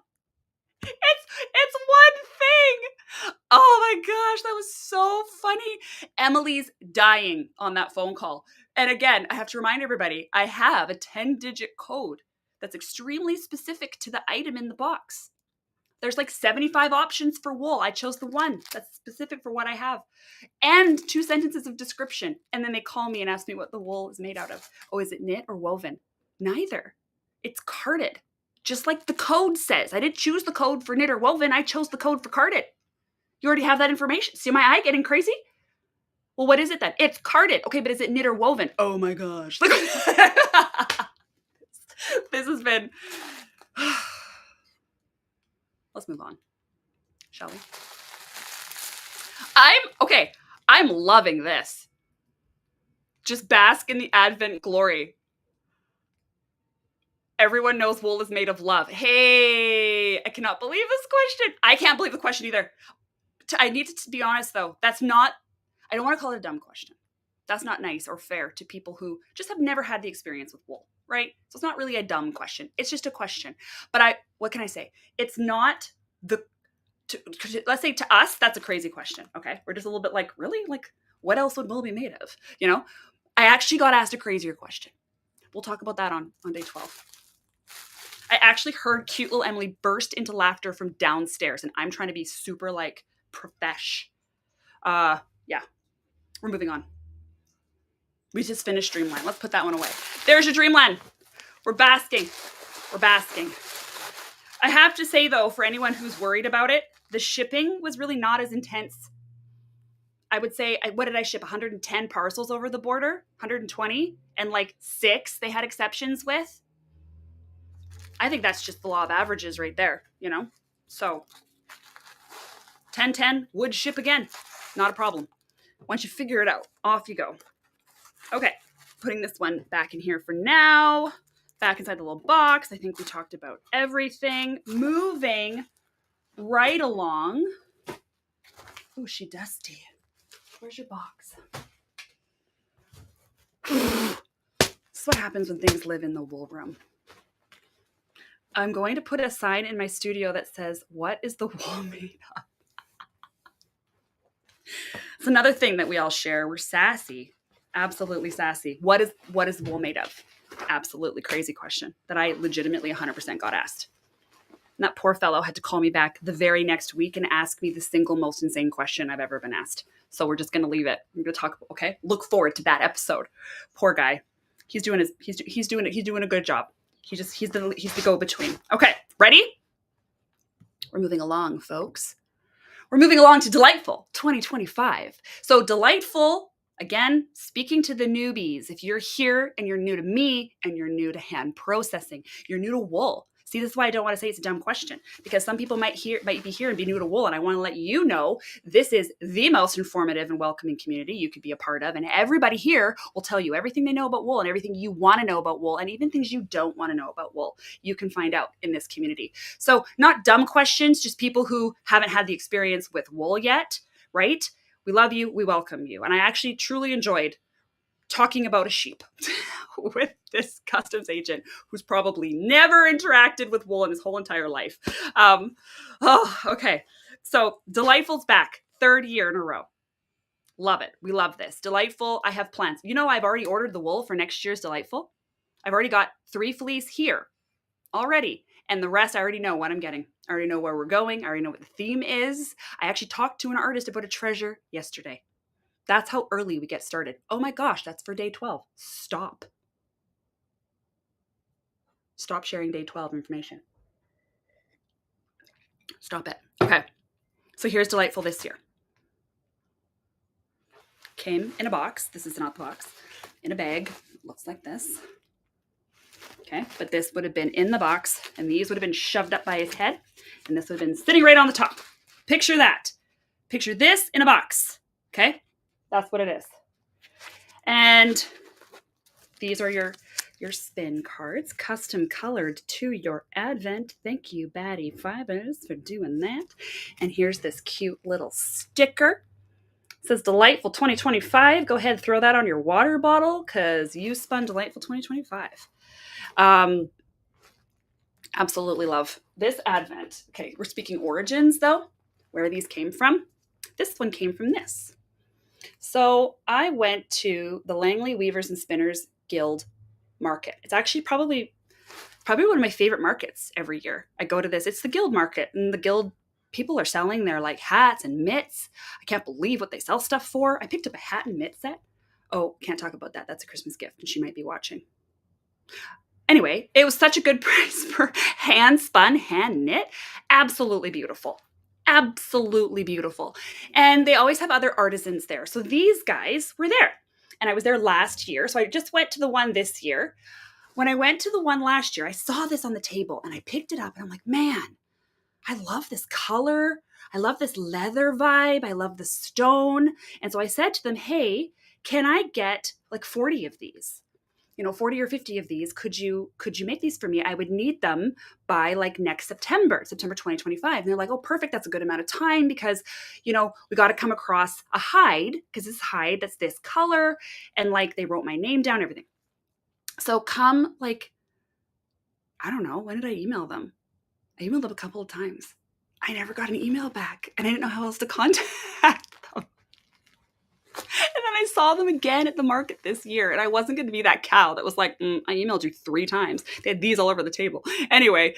It's one thing. Oh my gosh, that was so funny. Emily's dying on that phone call. And again, I have to remind everybody, I have a 10-digit code that's extremely specific to the item in the box. There's like 75 options for wool. I chose the one that's specific for what I have. And 2 sentences of description. And then they call me and ask me what the wool is made out of. Oh, is it knit or woven? Neither. It's carded. Just like the code says. I didn't choose the code for knit or woven. I chose the code for carded. You already have that information. See my eye getting crazy? Well, what is it then? It's carded. Okay, but is it knit or woven? Oh my gosh. This has been... Let's move on, shall we? I'm loving this. Just bask in the Advent glory. Everyone knows wool is made of love. Hey, I cannot believe this question. I can't believe the question either. I need to be honest though. I don't want to call it a dumb question. That's not nice or fair to people who just have never had the experience with wool, right? So it's not really a dumb question. It's just a question. But what can I say? It's not let's say to us, that's a crazy question. Okay. We're just a little bit like, really? Like, what else would wool be made of? You know, I actually got asked a crazier question. We'll talk about that on day 12. I actually heard cute little Emily burst into laughter from downstairs, and I'm trying to be super like profesh. Yeah, we're moving on. We just finished Dreamland. Let's put that one away. There's your Dreamland. We're basking. We're basking. I have to say though, for anyone who's worried about it, the shipping was really not as intense. I would say, what did I ship? 110 parcels over the border? 120? And like 6 they had exceptions with? I think that's just the law of averages right there, you know? So 10 would ship again. Not a problem. Once you figure it out, off you go. Okay, putting this one back in here for now. Back inside the little box. I think we talked about everything. Moving right along. Oh, she dusty. Where's your box? This is what happens when things live in the wool room. I'm going to put a sign in my studio that says, "What is the wool made of?" It's another thing that we all share. We're sassy. Absolutely sassy. What is wool made of? Absolutely crazy question that I legitimately 100% got asked. And that poor fellow had to call me back the very next week and ask me the single most insane question I've ever been asked. So we're just going to leave it. I'm going to talk. Okay. Look forward to that episode. Poor guy. He's doing a good job. He's the go-between. Okay. Ready? We're moving along, folks. We're moving along to Delightful 2025. So Delightful, again, speaking to the newbies. If you're here and you're new to me and you're new to hand processing, you're new to wool, See, this is why I don't want to say it's a dumb question, because some people might be here and be new to wool. And I want to let you know, this is the most informative and welcoming community you could be a part of. And everybody here will tell you everything they know about wool and everything you want to know about wool, and even things you don't want to know about wool, you can find out in this community. So not dumb questions, just people who haven't had the experience with wool yet, right? We love you. We welcome you. And I actually truly enjoyed talking about a sheep with this customs agent who's probably never interacted with wool in his whole entire life. Okay. So Delightful's back, 3rd year in a row. Love it. We love this. Delightful. I have plans. You know, I've already ordered the wool for next year's Delightful. I've already got 3 fleece here already. And the rest, I already know what I'm getting. I already know where we're going. I already know what the theme is. I actually talked to an artist about a treasure yesterday. That's how early we get started. Oh my gosh, that's for day 12. Stop. Stop sharing day 12 information. Stop it. Okay. So here's Delightful this year. Came in a box. This is not the box. In a bag. Looks like this. Okay. But this would have been in the box, and these would have been shoved up by his head, and this would have been sitting right on the top. Picture that. Picture this in a box. Okay. That's what it is. And these are your spin cards, custom colored to your advent. Thank you, Batty Fibres, for doing that. And here's this cute little sticker. It says Delightful 2025. Go ahead and throw that on your water bottle because you spun Delightful 2025. Absolutely love this advent. Okay, we're speaking origins though, where these came from. This one came from this. So I went to the Langley Weavers and Spinners Guild market. It's actually probably one of my favorite markets every year. I go to this. It's the Guild market, and the Guild people are selling their like hats and mitts. I can't believe what they sell stuff for. I picked up a hat and mitt set. Oh, can't talk about that. That's a Christmas gift, and she might be watching. Anyway, it was such a good price for hand spun, hand knit. Absolutely beautiful. Absolutely beautiful. And they always have other artisans there. So these guys were there. And I was there last year. So I just went to the one this year. When I went to the one last year, I saw this on the table and I picked it up and I'm like, man, I love this color. I love this leather vibe. I love the stone. And so I said to them, hey, can I get like 40 of these? 40 or 50 of these. Could you make these for me? I would need them by like next September 2025. And they're like, oh, perfect. That's a good amount of time because, we got to come across a hide because this hide that's this color. And like, they wrote my name down, everything. So come like, I don't know. When did I email them? I emailed them a couple of times. I never got an email back and I didn't know how else to contact them. And then I saw them again at the market this year. And I wasn't going to be that cow that was like, I emailed you 3 times. They had these all over the table. Anyway,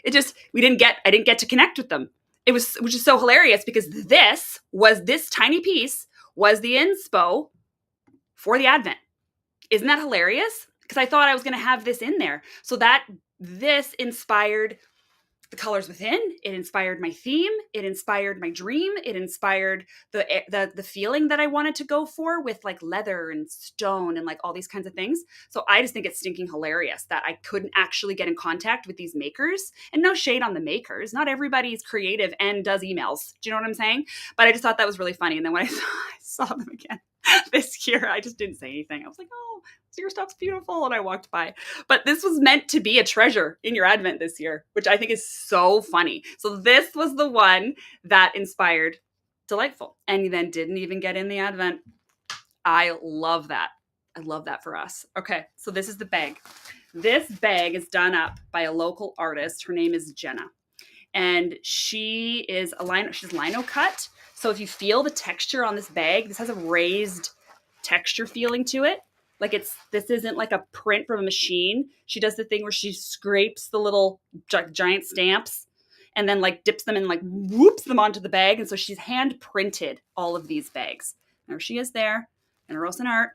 I didn't get to connect with them. Which is so hilarious because this tiny piece was the inspo for the Advent. Isn't that hilarious? Because I thought I was going to have this in there. So this inspired the colors within. It inspired my theme. It inspired my dream. It inspired the feeling that I wanted to go for with like leather and stone and like all these kinds of things. So I just think it's stinking hilarious that I couldn't actually get in contact with these makers. And no shade on the makers. Not everybody's creative and does emails. Do you know what I'm saying? But I just thought that was really funny. And then when I saw them again this year, I just didn't say anything. I was like, oh, your stuff's beautiful. And I walked by. But this was meant to be a treasure in your Advent this year, which I think is so funny. So this was the one that inspired Delightful. And you then didn't even get in the Advent. I love that. I love that for us. Okay, so this is the bag. This bag is done up by a local artist. Her name is Gena. And she's lino cut. So if you feel the texture on this bag, this has a raised texture feeling to it. Like this isn't like a print from a machine. She does the thing where she scrapes the little giant stamps and then like dips them and like whoops them onto the bag. And so she's hand printed all of these bags. There she is there in Rawson art.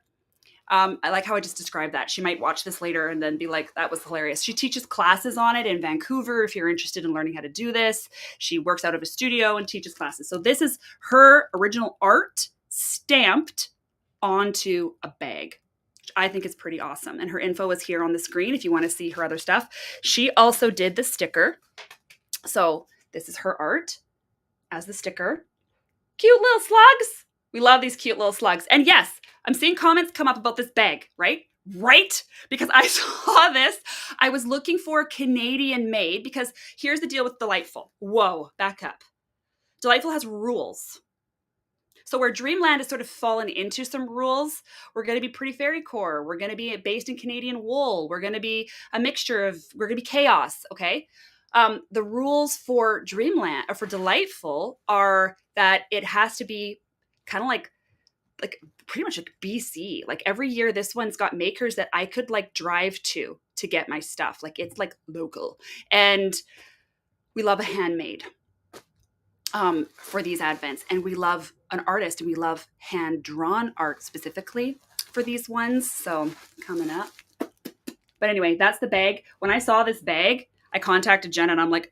I like how I just described that. She might watch this later and then be like, that was hilarious. She teaches classes on it in Vancouver. If you're interested in learning how to do this, she works out of a studio and teaches classes. So this is her original art stamped onto a bag. I think is pretty awesome. And her info is here on the screen if you want to see her other stuff. She also did the sticker. So this is her art as the sticker. Cute little slugs. We love these cute little slugs. And yes, I'm seeing comments come up about this bag, right? Right? Because I saw this. I was looking for Canadian made because here's the deal with Delightful. Whoa, back up. Delightful has rules. So where Dreamland has sort of fallen into some rules, we're going to be pretty fairy core. We're going to be based in Canadian wool. We're going to be a mixture of, we're going to be chaos, okay? The rules for Dreamland, or for Delightful, are that it has to be kind of like pretty much like BC. Like every year, this one's got makers that I could like drive to get my stuff. Like it's like local. And we love a handmade for these advents. And we love an artist, and we love hand-drawn art specifically for these ones. So coming up. But anyway, that's the bag. When I saw this bag, I contacted Gena and I'm like,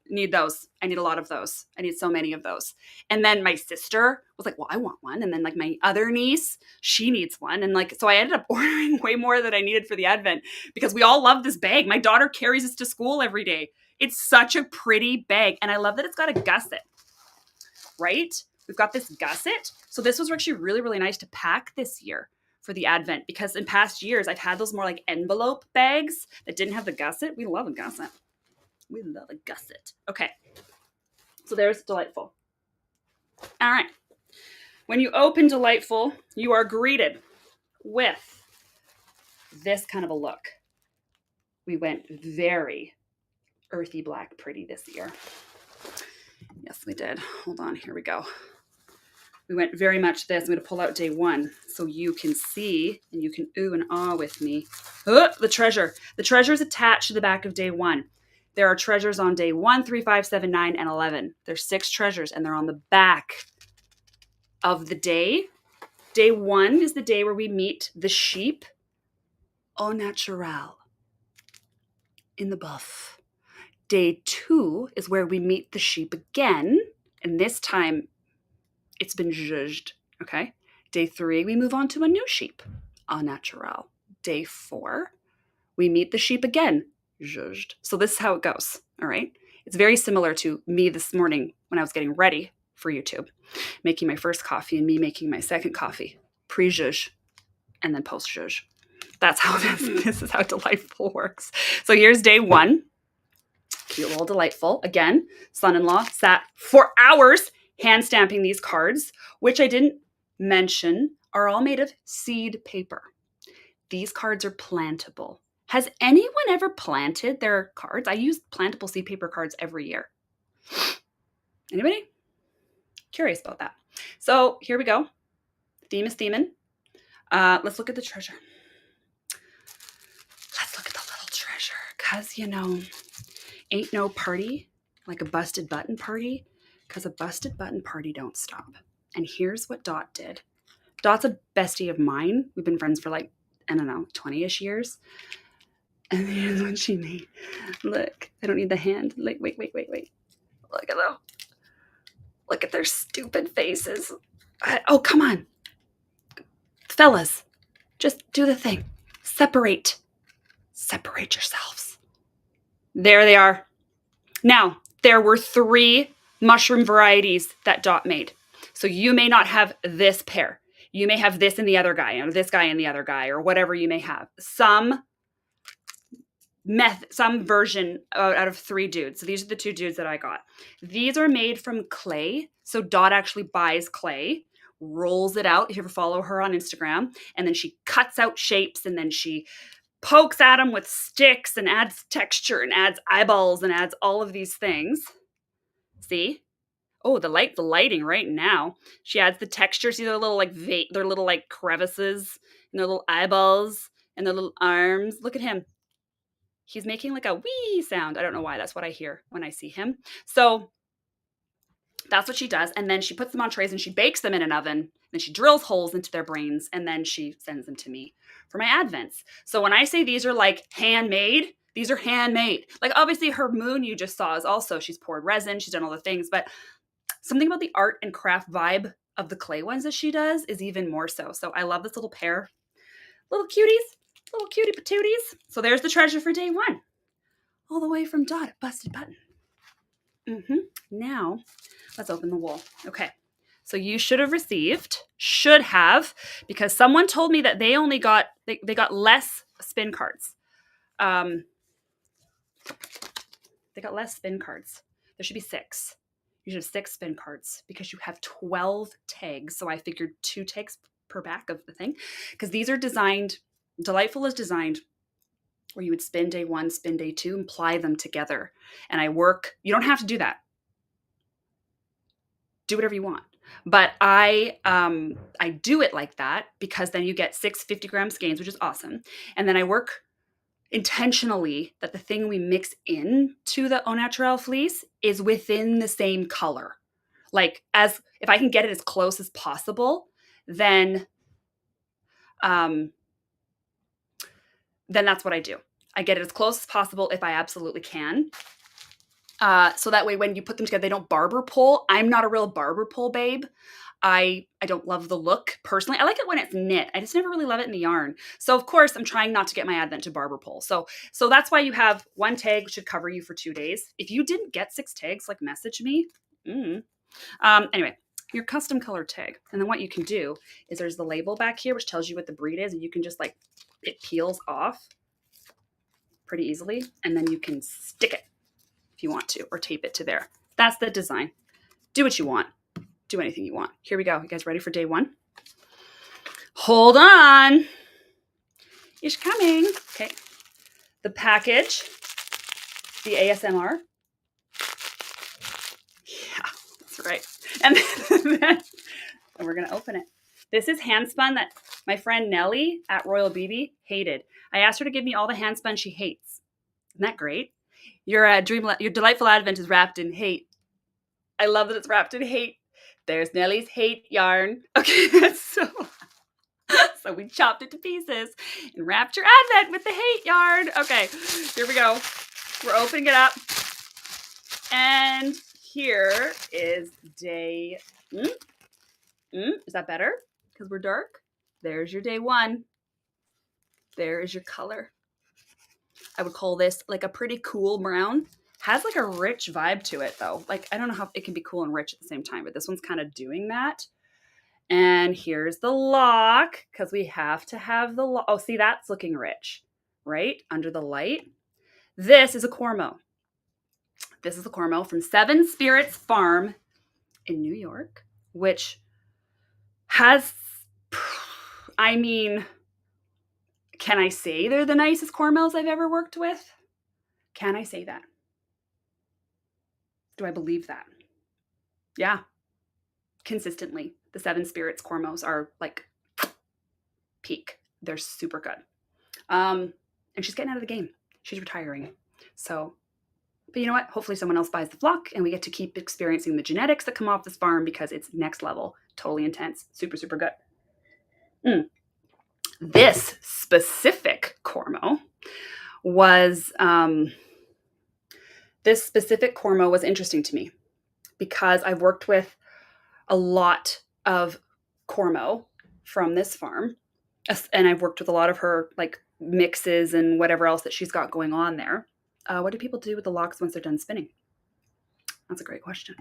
need those. I need a lot of those. I need so many of those. And then my sister was like, well, I want one. And then like my other niece, she needs one. And like, so I ended up ordering way more than I needed for the advent because we all love this bag. My daughter carries this to school every day. It's such a pretty bag. And I love that it's got a gusset, right? We've got this gusset. So this was actually really, really nice to pack this year for the advent, because in past years I've had those more like envelope bags that didn't have the gusset. We love a gusset. We love a gusset. Okay. So there's Delightful. All right. When you open Delightful, you are greeted with this kind of a look. We went very earthy black pretty this year. Yes, we did. Hold on. Here we go. We went very much this. I'm going to pull out day one so you can see and you can ooh and ah with me. Oh, the treasure. The treasure is attached to the back of day one. There are treasures on day 1, 3, 5, 7, 9, and 11. There's 6 treasures, and they're on the back of the day. Day 1 is the day where we meet the sheep au naturel in the buff. Day 2 is where we meet the sheep again, and this time it's been zhuzhed, okay? Day 3, we move on to a new sheep, au naturel. Day 4, we meet the sheep again, zhuzhed. So this is how it goes, all right? It's very similar to me this morning when I was getting ready for YouTube, making my first coffee and me making my second coffee, pre-zhuzh and then post-zhuzh. That's how this is how Delightful works. So here's day 1. Cute little Delightful. Again, son-in-law sat for hours hand stamping these cards, which I didn't mention are all made of seed paper. These cards are plantable. Has anyone ever planted their cards? I use plantable seed paper cards every year. Anybody? Curious about that. So here we go. Theme is theming. Let's look at the treasure. Let's look at the little treasure. Because, you know, ain't no party like a busted button party. Because a busted button party don't stop. And here's what Dot did. Dot's a bestie of mine. We've been friends for like, I don't know, 20-ish years. And here's what she made. Look, I don't need the hand. Like, wait. Look at them. Look at their stupid faces. Oh, come on. Fellas, just do the thing. Separate yourselves. There they are. Now, there were 3 mushroom varieties that Dot made. So you may not have this pair. You may have this and the other guy, or this guy and the other guy, or whatever you may have. Some version out of 3 dudes. So these are the 2 dudes that I got. These are made from clay. So Dot actually buys clay, rolls it out, if you ever follow her on Instagram, and then she cuts out shapes, and then she pokes at them with sticks and adds texture and adds eyeballs and adds all of these things. See? Oh, the lighting right now. She adds the texture. See their little their little like crevices and their little eyeballs and their little arms. Look at him. He's making like a wee sound. I don't know why. That's what I hear when I see him. So that's what she does. And then she puts them on trays and she bakes them in an oven. Then she drills holes into their brains and then she sends them to me for my advents. So when I say these are like handmade, these are handmade. Like obviously her moon you just saw is also, she's poured resin, she's done all the things, but something about the art and craft vibe of the clay ones that she does is even more so. So I love this little pair. Little cuties, little cutie patooties. So there's the treasure for day one. All the way from Dot at Busted Button. Now, let's open the wool. Okay. So you should have, because someone told me that they only got, they got less spin cards. They got less spin cards. There should be 6. You should have 6 spin cards because you have 12 tags. So I figured 2 tags per back of the thing, because these are designed, Delightful is designed where you would spin day 1, spin day 2, and ply them together. And you don't have to do that. Do whatever you want. But I do it like that because then you get 6 50-gram skeins, which is awesome. And then I work intentionally that the thing we mix in to the Au Naturel fleece is within the same color. Like, as if I can get it as close as possible, then that's what I do. I get it as close as possible if I absolutely can. So that way when you put them together, they don't barber pull. I'm not a real barber pull babe. I don't love the look personally. I like it when it's knit. I just never really love it in the yarn. So of course I'm trying not to get my Advent to barber pull. So that's why you have 1 tag, which should cover you for 2 days. If you didn't get 6 tags, like, message me. Anyway, your custom colored tag. And then what you can do is there's the label back here, which tells you what the breed is. And you can just, like, it peels off pretty easily. And then you can stick it if you want to, or tape it to there. That's the design. Do what you want. Do anything you want. Here we go. You guys ready for day 1? Hold on. It's coming. Okay. The package, the ASMR. Yeah, that's right. And then we're going to open it. This is hand spun that my friend Nellie at Royal BB hated. I asked her to give me all the hand spun she hates. Isn't that great? Your Delightful Advent is wrapped in hate. I love that it's wrapped in hate. There's Nellie's hate yarn. Okay, so we chopped it to pieces and wrapped your Advent with the hate yarn. Okay, here we go. We're opening it up. And here is day... is that better? Because we're dark? There's your day 1. There is your color. I would call this like a pretty cool brown. Has like a rich vibe to it though. Like, I don't know how it can be cool and rich at the same time, but this one's kind of doing that. And here's the lock, because we have to have the lock. Oh, see, that's looking rich, right? Under the light. This is a Cormo. This is the Cormo from Seven Spirits Farm in New York, which has, I mean, can I say they're the nicest Cormos I've ever worked with? Can I say that? Do I believe that? Yeah. Consistently, the Seven Spirits Cormos are like peak. They're super good. And she's getting out of the game. She's retiring. So, but you know what? Hopefully someone else buys the flock and we get to keep experiencing the genetics that come off this farm, because it's next level. Totally intense. Super, super good. This specific Cormo was... This specific Cormo was interesting to me because I've worked with a lot of Cormo from this farm, and I've worked with a lot of her like mixes and whatever else that she's got going on there. What do people do with the locks once they're done spinning? That's a great question.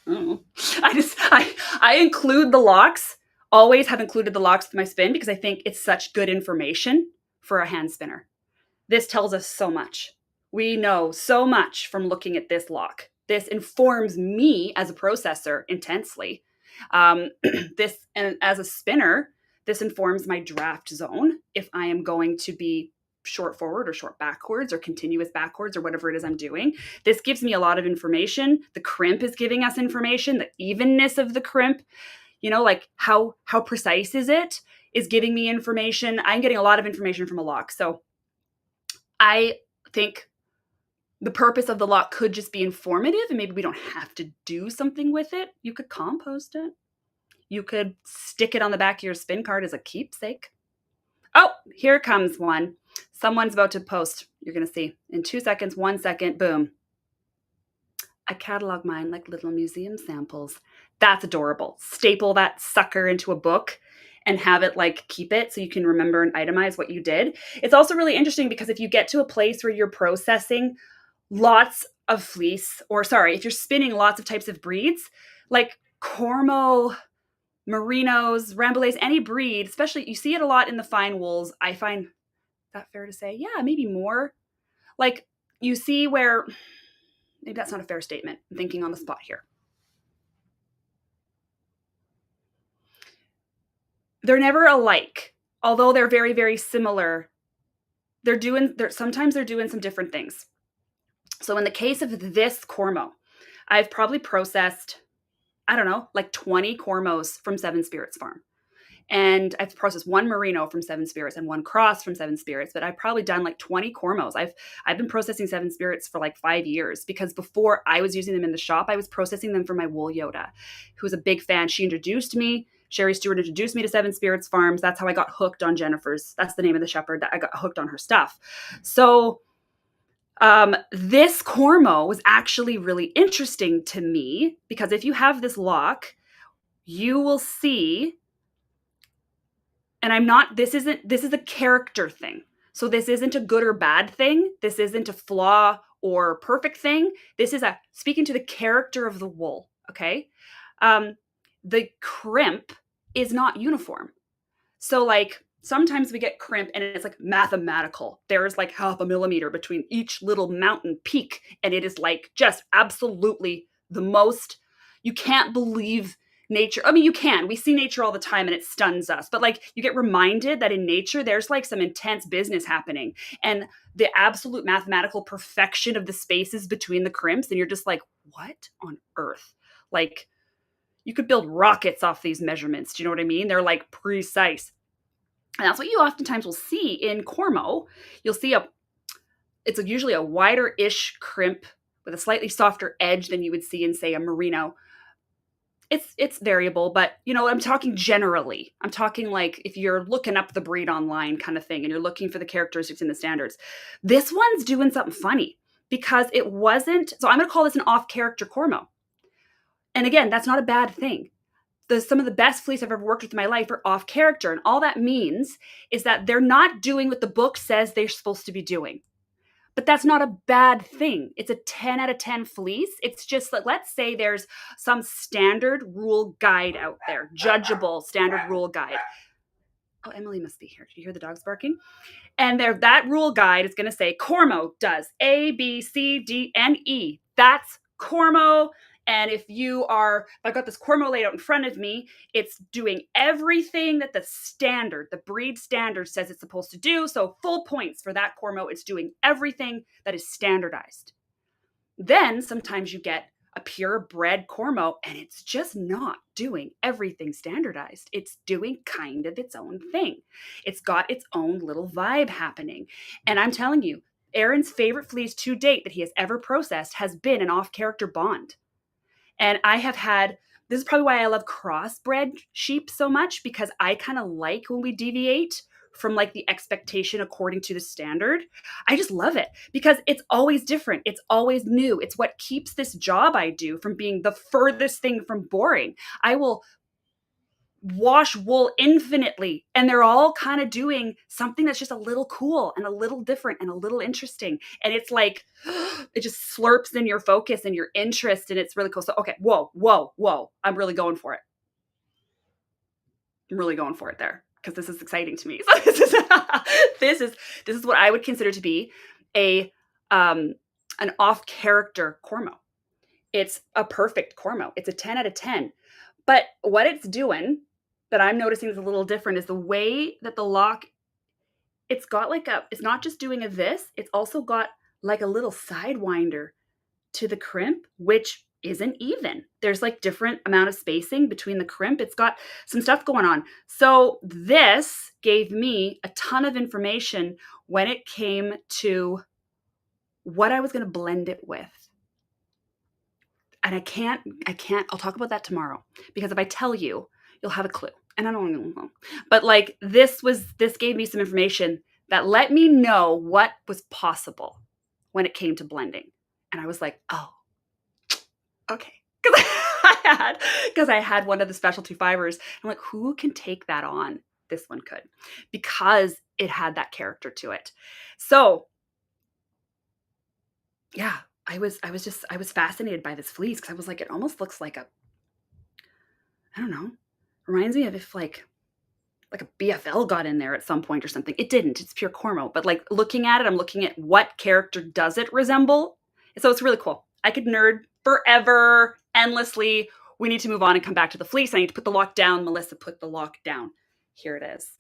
I include the locks, always have included the locks with my spin because I think it's such good information for a hand spinner. This tells us so much. We know so much from looking at this lock. This informs me as a processor intensely. And as a spinner, this informs my draft zone. If I am going to be short forward or short backwards or continuous backwards or whatever it is I'm doing, this gives me a lot of information. The crimp is giving us information. The evenness of the crimp, you know, like how precise is it, is giving me information. I'm getting a lot of information from a lock. So I think the purpose of the lock could just be informative, and maybe we don't have to do something with it. You could compost it. You could stick it on the back of your spin card as a keepsake. Oh, here comes one. Someone's about to post. You're going to see in 2 seconds, 1 second, boom. I catalog mine like little museum samples. That's adorable. Staple that sucker into a book and have it like keep it so you can remember and itemize what you did. It's also really interesting because if you get to a place where you're processing lots of fleece, or sorry, if you're spinning lots of types of breeds, like Cormo, Merinos, Rambouillets, any breed, especially you see it a lot in the fine wools. I find that fair to say? Yeah, maybe more. Like you see where, maybe that's not a fair statement. I'm thinking on the spot here. They're never alike, although they're very, very similar. Sometimes they're doing some different things. So in the case of this Cormo, I've probably processed, I don't know, like 20 Cormos from Seven Spirits Farm. And I've processed one Merino from Seven Spirits and one Cross from Seven Spirits, but I've probably done like 20 Cormos. I've been processing Seven Spirits for like 5 years because before I was using them in the shop, I was processing them for my wool Yoda, who's a big fan. She introduced me. Sherry Stewart introduced me to Seven Spirits Farms. That's how I got hooked on Jennifer's. That's the name of the shepherd that I got hooked on her stuff. So this Cormo was actually really interesting to me because if you have this lock, you will see, and this is a character thing. So this isn't a good or bad thing. This isn't a flaw or perfect thing. This is speaking to the character of the wool. Okay. The crimp is not uniform. So like sometimes we get crimp and it's like mathematical. There's like 0.5 millimeter between each little mountain peak. And it is like just absolutely the most, you can't believe nature. I mean, you can. We see nature all the time and it stuns us. But like you get reminded that in nature, there's like some intense business happening. And the absolute mathematical perfection of the spaces between the crimps. And you're just like, what on earth? Like you could build rockets off these measurements. Do you know what I mean? They're like precise. And that's what you oftentimes will see in Cormo. You'll see it's usually a wider-ish crimp with a slightly softer edge than you would see in, say, a Merino. It's variable, but you know, I'm talking generally. I'm talking like if you're looking up the breed online kind of thing and you're looking for the characteristics in the standards. This one's doing something funny because it wasn't, so I'm going to call this an off-character Cormo. And again, that's not a bad thing. Some of the best fleece I've ever worked with in my life are off character. And all that means is that they're not doing what the book says they're supposed to be doing. But that's not a bad thing. It's a 10 out of 10 fleece. It's just that, let's say there's some standard rule guide out there, judgeable standard rule guide. Oh, Emily must be here. Did you hear the dogs barking? And that rule guide is going to say Cormo does A, B, C, D, and E. That's Cormo. And if I've got this Cormo laid out in front of me, it's doing everything that the breed standard says it's supposed to do. So full points for that Cormo. It's doing everything that is standardized. Then sometimes you get a purebred Cormo and it's just not doing everything standardized. It's doing kind of its own thing. It's got its own little vibe happening. And I'm telling you, Aaron's favorite fleece to date that he has ever processed has been an off-character bond. And this is probably why I love crossbred sheep so much, because I kind of like when we deviate from like the expectation according to the standard. I just love it because it's always different. It's always new. It's what keeps this job I do from being the furthest thing from boring. I will wash wool infinitely and they're all kind of doing something that's just a little cool and a little different and a little interesting, and it's like it just slurps in your focus and your interest, and it's really cool. So okay, whoa, I'm really going for it. I'm really going for it there because this is exciting to me. So this is what I would consider to be an off-character Cormo. It's a perfect Cormo. It's a 10 out of 10. But what it's doing that I'm noticing is a little different is the way that the lock, it's got like it's not just doing this, it's also got like a little sidewinder to the crimp, which isn't even. There's like different amount of spacing between the crimp. It's got some stuff going on. So this gave me a ton of information when it came to what I was going to blend it with. And I can't, I'll talk about that tomorrow, because if I tell you, you'll have a clue. And I don't know. But like this gave me some information that let me know what was possible when it came to blending. And I was like, oh, okay. Because I had one of the specialty fibers. I'm like, who can take that on? This one could, because it had that character to it. So yeah, I was fascinated by this fleece because I was like, it almost looks like I don't know, reminds me of if like a BFL got in there at some point or something. It didn't. It's pure Cormo. But like looking at it, I'm looking at what character does it resemble. So it's really cool. I could nerd forever, endlessly. We need to move on and come back to the fleece. I need to put the lock down. Melissa put the lock down. Here it is.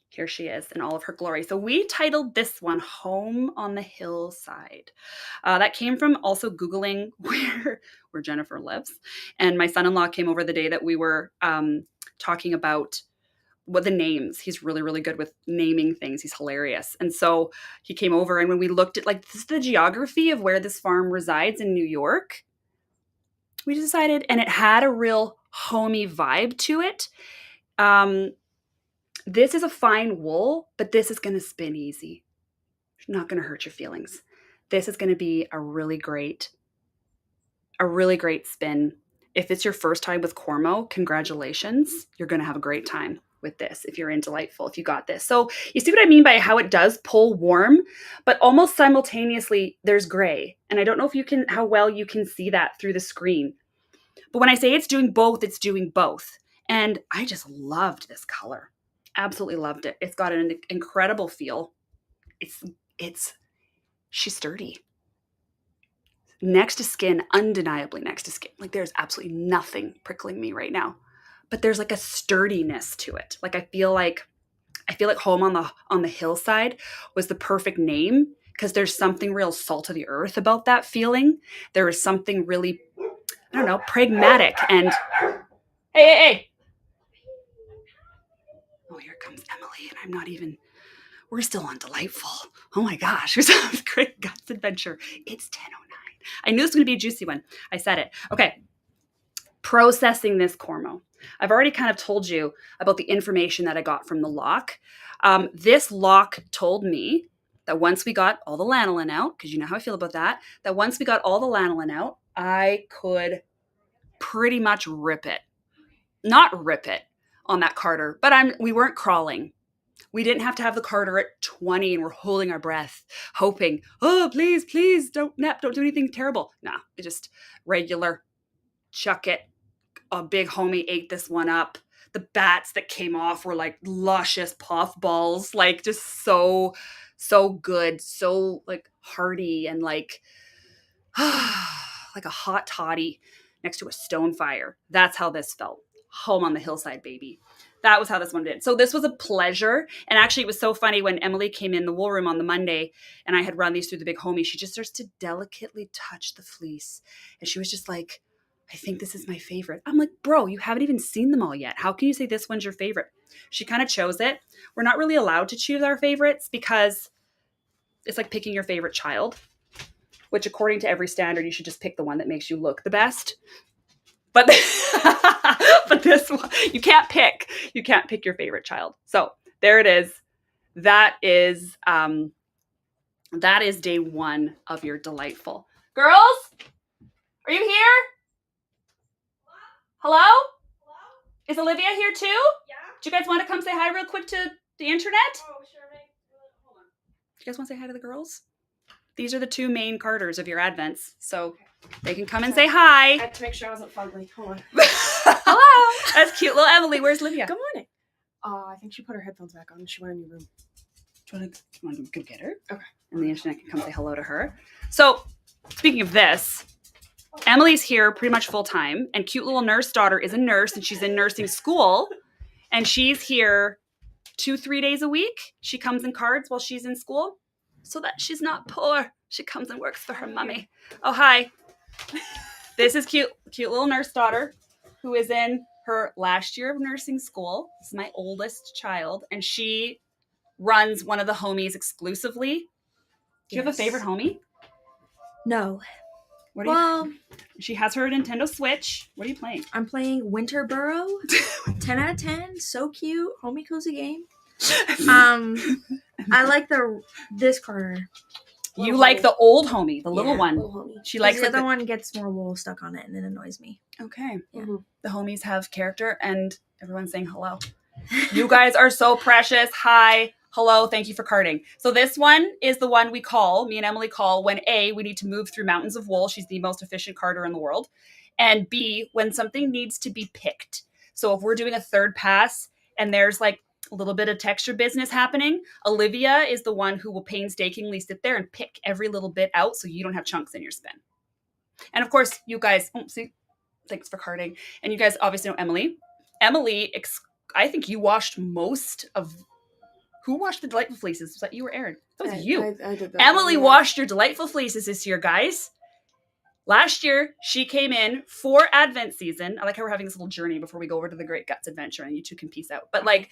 Here she is in all of her glory. So we titled this one Home on the Hillside. That came from also Googling where Jennifer lives. And my son-in-law came over the day that we were talking about what the names. He's really, really good with naming things. He's hilarious. And so he came over, and when we looked at like this is the geography of where this farm resides in New York, we decided, and it had a real homey vibe to it. This is a fine wool, but this is going to spin easy. It's not going to hurt your feelings. This is going to be a really great spin. If it's your first time with Cormo, congratulations. You're going to have a great time with this if you're in Delightful, if you got this. So you see what I mean by how it does pull warm, but almost simultaneously there's gray. And I don't know if how well you can see that through the screen. But when I say it's doing both, it's doing both. And I just loved this color. Absolutely loved it. It's got an incredible feel. She's sturdy. Next to skin, undeniably next to skin. Like there's absolutely nothing prickling me right now. But there's like a sturdiness to it. Like I feel like Home on the Hillside was the perfect name because there's something real salt of the earth about that feeling. There is something really, I don't know, pragmatic and hey. Oh, here comes Emily, and I'm not even, we're still on Delightful. Oh my gosh, we're still on Great Guts Adventure. It's 10:09. I knew this was going to be a juicy one. I said it. Okay. Processing this Cormo. I've already kind of told you about the information that I got from the lock. This lock told me that once we got all the lanolin out, because you know how I feel about that once we got all the lanolin out, I could pretty much rip it. Not rip it on that carder, but we weren't crawling. We didn't have to have the carder at 20 and we're holding our breath, hoping, oh, please, don't nap, don't do anything terrible. Nah, it just regular, chuck it. A big homie ate this one up. The bats that came off were like luscious puff balls, like just so good, so like hearty and like like a hot toddy next to a stone fire. That's how this felt. Home on the Hillside, baby. That was how this one did. So this was a pleasure. And actually it was so funny when Emily came in the wool room on the Monday and I had run these through the big homie, she just starts to delicately touch the fleece. And she was just like, I think this is my favorite. I'm like, bro, you haven't even seen them all yet. How can you say this one's your favorite? She kind of chose it. We're not really allowed to choose our favorites because it's like picking your favorite child, which according to every standard, you should just pick the one that makes you look the best. But but this one, you can't pick your favorite child. So there it is. That is day one of your Delightful. Girls, are you here? Hello? Is Olivia here too? Yeah. Do you guys want to come say hi real quick to the internet? Oh, sure. Hold on. Do you guys want to say hi to the girls? These are the two main carders of your advents, so they can come and say hi. I had to make sure I wasn't fugly. Hold on. Hello. That's cute. Little Emily, where's Olivia? Good morning. I think she put her headphones back on and she went in your room. Do you want to go get her? Okay. And the internet can come say hello to her. So, speaking of this, Emily's here pretty much full time, and cute little nurse daughter is a nurse, and she's in nursing school, and she's here 2-3 days a week. She comes and cards while she's in school, so that she's not poor. She comes and works for her mommy. Oh, hi. This is cute little nurse daughter who is in her last year of nursing school. This is my oldest child, and she runs one of the homies exclusively. Do you have a favorite homie? No. She has her Nintendo Switch. What are you playing? I'm playing Winterboro. 10 out of 10. So cute. Homey cozy game. I like this card. You like the old homie, the little Yeah, one. Little homie. She likes the other one gets more wool stuck on it and it annoys me. Okay. Yeah. Mhm. The homies have character and everyone's saying hello. You guys are so precious. Hi. Hello. Thank you for carding. So this one is the one me and Emily call when A, we need to move through mountains of wool. She's the most efficient carder in the world. And B, when something needs to be picked. So if we're doing a third pass and there's like a little bit of texture business happening, Olivia is the one who will painstakingly sit there and pick every little bit out so you don't have chunks in your spin. And of course, you guys, thanks for carding. And you guys obviously know Emily. Emily, I think you washed most of... Who washed the Delightful Fleeces? Was that you or Erin? That was you. I did that. Emily washed your Delightful Fleeces this year, guys. Last year, she came in for Advent season. I like how we're having this little journey before we go over to the Great Guts Adventure, and you two can peace out. But like,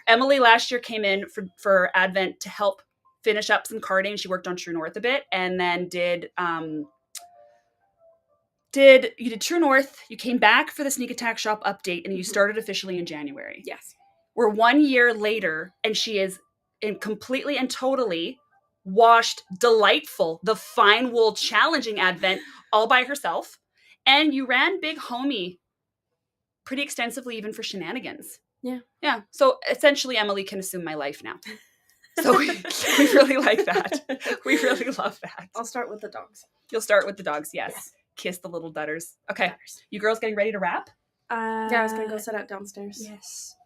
Emily last year came in for Advent to help finish up some carding. She worked on True North a bit, and then you did True North. You came back for the Sneak Attack Shop update, and you started officially in January. Yes. We're 1 year later, and she is completely and totally washed Delightful, the fine wool challenging Advent, all by herself. And you ran Big Homie pretty extensively, even for shenanigans. Yeah. Yeah. So essentially, Emily can assume my life now. So we really like that. We really love that. I'll start with the dogs. You'll start with the dogs, yes. Kiss the little dutters. Okay. You girls getting ready to wrap? Yeah, I was going to go sit out downstairs. Yes.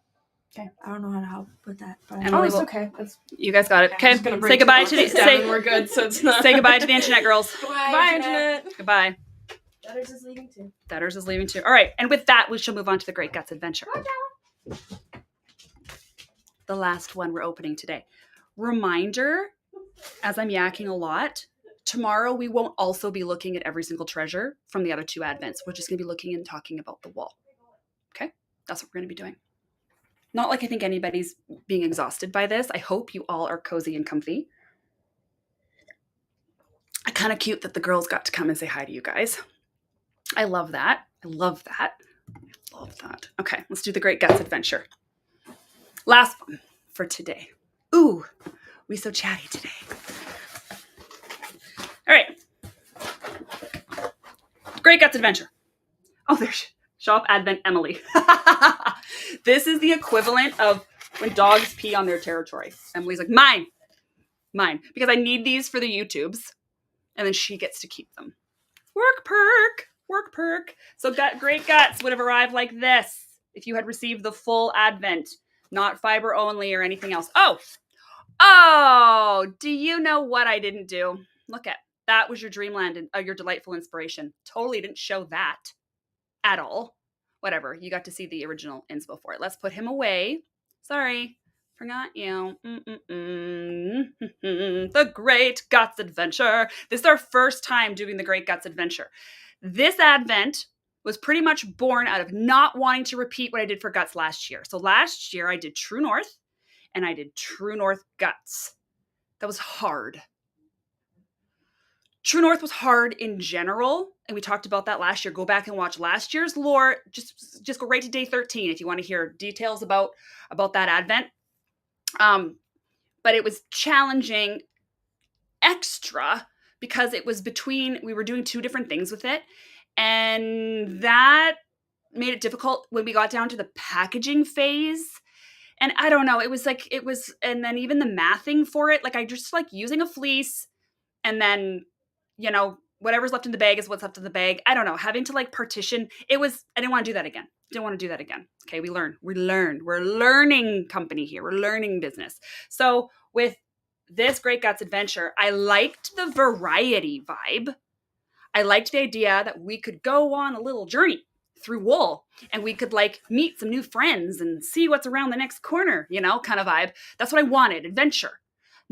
Okay. I don't know how to help with that. But Emily it's will- okay. You guys got it. Okay. Say goodbye to the... We're good, so it's not... Say goodbye to the internet, girls. Bye, Internet. Goodbye. Dutters is leaving too. Dutters is leaving too. All right. And with that, we shall move on to the Great Guts Adventure. The last one we're opening today. Reminder, as I'm yakking a lot, tomorrow we won't also be looking at every single treasure from the other two Advents. We're just going to be looking and talking about the wall. Okay? That's what we're going to be doing. Not like I think anybody's being exhausted by this. I hope you all are cozy and comfy. Kind of cute that the girls got to come and say hi to you guys. I love that. I love that. I love that. Okay, let's do the Great Guts Adventure. Last one for today. Ooh, we so chatty today. All right. Great Guts Adventure. Oh, there's Shop Advent Emily. This is the equivalent of when dogs pee on their territory. Emily's like, mine. Because I need these for the YouTubes. And then she gets to keep them. Work perk. So Great Guts would have arrived like this if you had received the full Advent, not Fibre only or anything else. Oh, do you know what I didn't do? Look at that was your Dreamland and your Delightful Inspiration. Totally didn't show that at all. Whatever, you got to see the original inspo for it. Let's put him away. Sorry, forgot you. The Great Guts Adventure. This is our first time doing the Great Guts Adventure. This Advent was pretty much born out of not wanting to repeat what I did for Guts last year. So last year I did True North and I did True North Guts. That was hard. True North was hard in general, and we talked about that last year. Go back and watch last year's lore. Just go right to day 13 if you want to hear details about that Advent. But it was challenging extra because it was we were doing two different things with it, and that made it difficult when we got down to the packaging phase. And I don't know, and then even the mathing for it, like I just like using a fleece and then, whatever's left in the bag is what's left in the bag. I don't know, having to like partition. I didn't want to do that again. Okay, we learn. We're learning company here. We're learning business. So with this Great Guts Adventure, I liked the variety vibe. I liked the idea that we could go on a little journey through wool and we could like meet some new friends and see what's around the next corner, kind of vibe. That's what I wanted, adventure.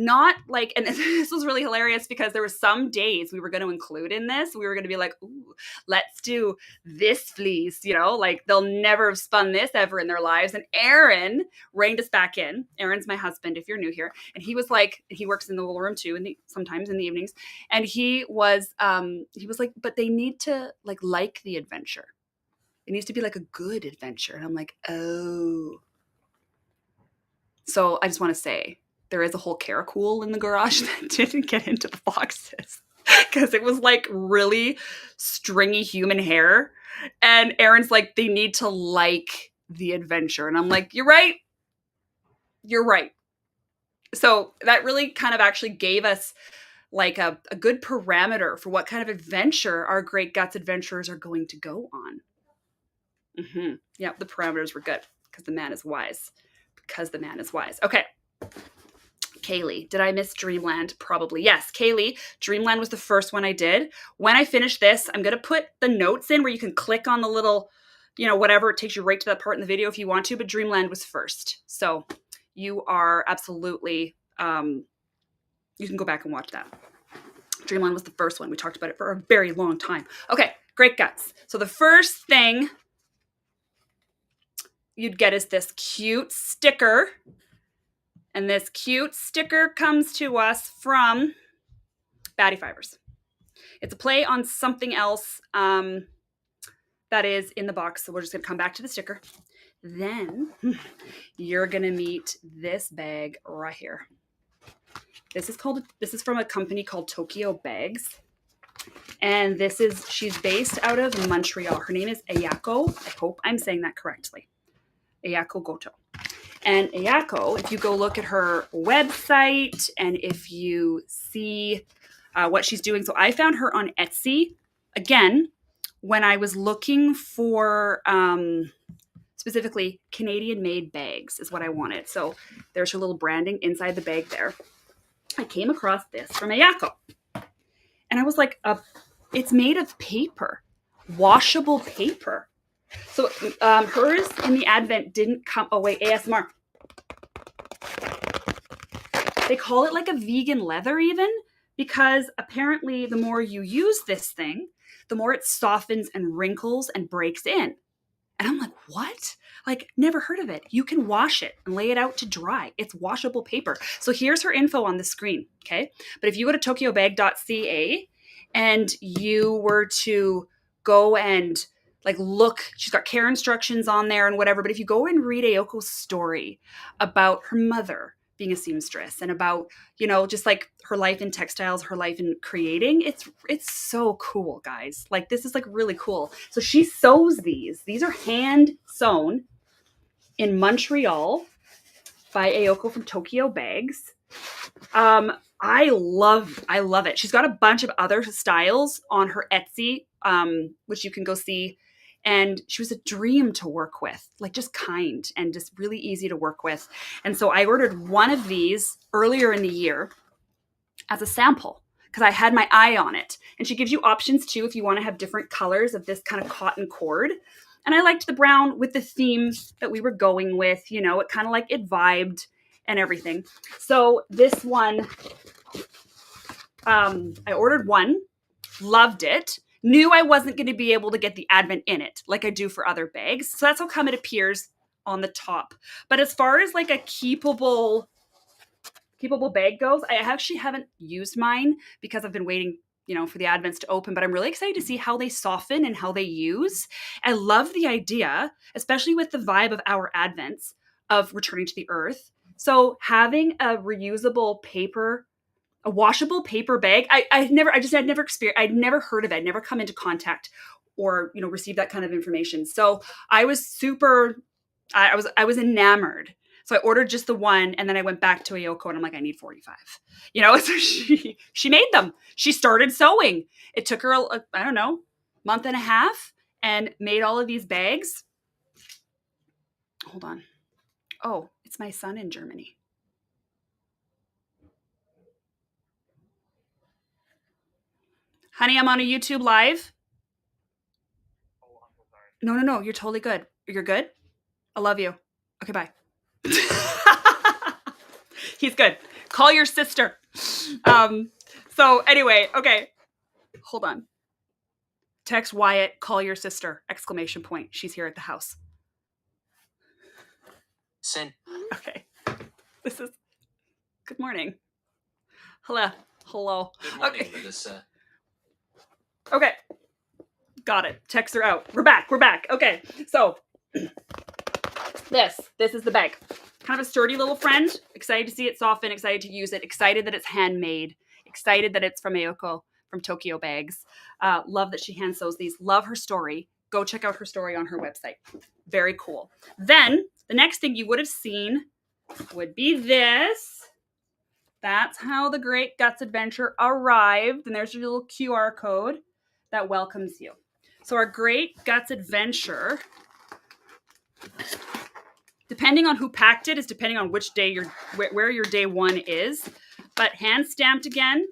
Not like, and this was really hilarious because there were some days we were going to include in this. We were going to be like, ooh, let's do this fleece, like they'll never have spun this ever in their lives. And Aaron reined us back in. Aaron's my husband, if you're new here. And he was like, he works in the wool room too, sometimes in the evenings. And he was like, but they need to like the adventure. It needs to be like a good adventure. And I'm like, oh. So I just want to say, there is a whole caracool in the garage that didn't get into the boxes because it was like really stringy human hair. And Aaron's like, they need to like the adventure. And I'm like, you're right. You're right. So that really kind of actually gave us like a good parameter for what kind of adventure our Great Guts adventurers are going to go on. Mm-hmm. Yep, the parameters were good because the man is wise. Because the man is wise. Okay. Kaylee, did I miss Dreamland? Probably. Yes, Kaylee, Dreamland was the first one I did. When I finish this, I'm going to put the notes in where you can click on the little, whatever. It takes you right to that part in the video if you want to, but Dreamland was first. So you are absolutely, you can go back and watch that. Dreamland was the first one. We talked about it for a very long time. Okay, Great Guts. So the first thing you'd get is this cute sticker. And this cute sticker comes to us from Batty Fibres. It's a play on something else that is in the box. So we're just going to come back to the sticker. Then you're going to meet this bag right here. This is from a company called Tokyo Bags. And she's based out of Montreal. Her name is Ayako. I hope I'm saying that correctly. Ayako Goto. And Ayako, if you go look at her website and if you see what she's doing. So I found her on Etsy. Again, when I was looking for specifically Canadian-made bags is what I wanted. So there's her little branding inside the bag there. I came across this from Ayako. And I was like, it's made of paper. Washable paper. So hers in the advent didn't come. Oh, wait, ASMR. They call it like a vegan leather even because apparently the more you use this thing, the more it softens and wrinkles and breaks in. And I'm like, what? Like, never heard of it. You can wash it and lay it out to dry. It's washable paper. So here's her info on the screen, okay? But if you go to tokyobag.ca and you were to go and look, she's got care instructions on there and whatever. But if you go and read Ayoko's story about her mother being a seamstress and about, just like her life in textiles, her life in creating, it's so cool, guys. Like, this is really cool. So she sews these. These are hand sewn in Montreal by Ayoko from Tokyo Bags. I love it. She's got a bunch of other styles on her Etsy, which you can go see. And she was a dream to work with, just kind and just really easy to work with. And so I ordered one of these earlier in the year as a sample because I had my eye on it. And she gives you options too if you want to have different colors of this kind of cotton cord. And I liked the brown with the theme that we were going with. It kind of it vibed and everything. So this one, I ordered one, loved it. Knew I wasn't going to be able to get the advent in it like I do for other bags. So that's how come it appears on the top. But as far as a keepable bag goes, I actually haven't used mine because I've been waiting, for the advents to open. But I'm really excited to see how they soften and how they use. I love the idea, especially with the vibe of our advents of returning to the earth. So having a reusable paper, a washable paper bag. I'd never experienced. I'd never heard of it. I'd never come into contact or, received that kind of information. So I was I was enamored. So I ordered just the one and then I went back to Ayoko and I'm like, I need 45, so she made them. She started sewing. It took her, I don't know, month and a half and made all of these bags. Hold on. Oh, it's my son in Germany. Honey, I'm on a YouTube live. Oh, I'm so sorry. No. You're totally good. You're good? I love you. Okay, bye. He's good. Call your sister. So anyway, okay. Hold on. Text Wyatt, call your sister, ! She's here at the house. Send. Okay. This is, good morning. Hello. Good morning, Okay. Melissa. Okay. Got it. Texts are out. We're back. Okay. So this is the bag. kind of a sturdy little friend. Excited to see it soften, excited to use it, excited that it's handmade, excited that it's from Ayoko from Tokyo Bags. Love that she hand sews these. Love her story. Go check out her story on her website. Very cool. Then the next thing you would have seen would be this. That's how the Great Guts Adventure arrived. And there's your little QR code that welcomes you. So our Great Guts Adventure, depending on who packed it, is depending on which day where your day one is. But hand stamped again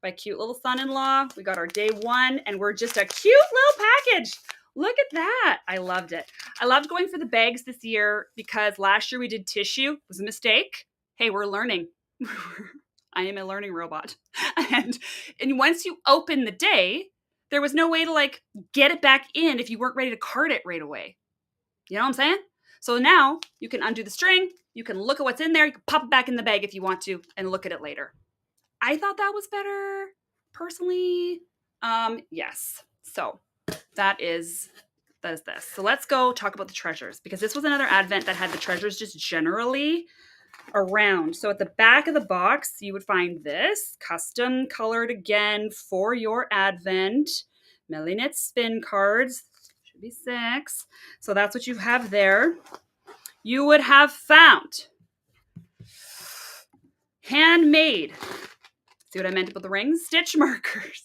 by cute little son-in-law. We got our day one, and we're just a cute little package. Look at that. I loved it. I loved going for the bags this year because last year we did tissue. It was a mistake. Hey, we're learning. I am a learning robot. And once you open the day, there was no way to like get it back in if you weren't ready to card it right away. You know what I'm saying? So now you can undo the string. You can look at what's in there. You can pop it back in the bag if you want to and look at it later. I thought that was better personally. Yes. So that is this. So let's go talk about the treasures, because this was another advent that had the treasures just generally around. So at the back of the box, you would find this custom colored again for your advent Millie Knit spin cards. Should be 6. So that's what you have there. You would have found Handmade. See what I meant about the rings? Stitch markers.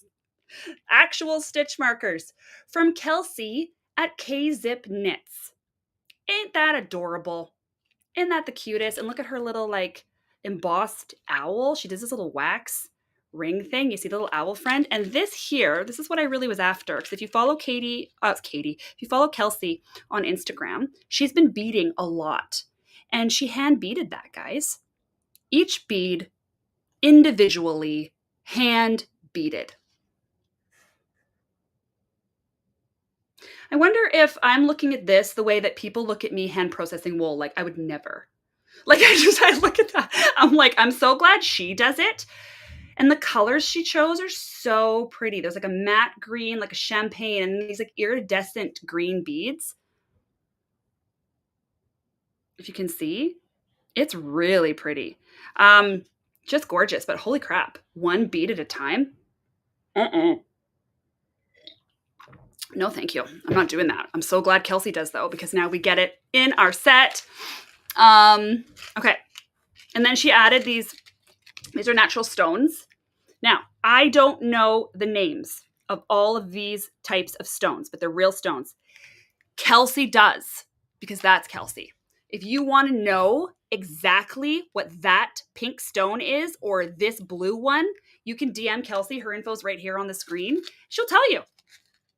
Actual stitch markers from Kelsey at Kzip Knits. Ain't that adorable? Isn't that the cutest? And look at her little like embossed owl. She does this little wax ring thing. You see the little owl friend. And this here, this is what I really was after. Because if you follow if you follow Kelsey on Instagram, she's been beading a lot. And she hand beaded that, guys. Each bead individually hand beaded. I wonder if I'm looking at this the way that people look at me hand processing wool. Like, I would never. Like, I look at that. I'm like, I'm so glad she does it. And the colors she chose are so pretty. There's like a matte green, like a champagne, and these like iridescent green beads. If you can see, it's really pretty. Just gorgeous, but holy crap. One bead at a time? No, thank you. I'm not doing that. I'm so glad Kelsey does, though, because now we get it in our set. Okay. And then she added these are natural stones. Now, I don't know the names of all of these types of stones, but they're real stones. Kelsey does, because that's Kelsey. If you want to know exactly what that pink stone is or this blue one, you can DM Kelsey. Her info's right here on the screen. She'll tell you,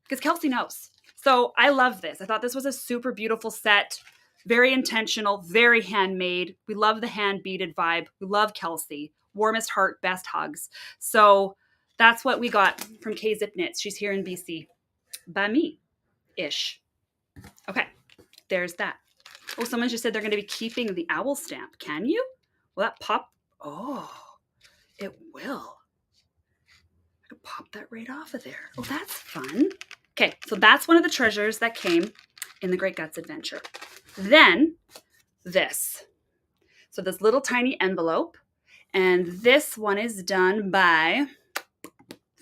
because Kelsey knows. So I love this. I thought this was a super beautiful set. Very intentional, very handmade. We love the hand beaded vibe. We love Kelsey. Warmest heart, best hugs. So that's what we got from Kzip Knits. She's here in BC. By me-ish. Okay, there's that. Oh, someone just said they're going to be keeping the owl stamp. Can you? Will that pop? Oh, it will. I could pop that right off of there. Oh, that's fun. Okay, so that's one of the treasures that came in the Great Guts Adventure. Then this. So this little tiny envelope. And this one is done by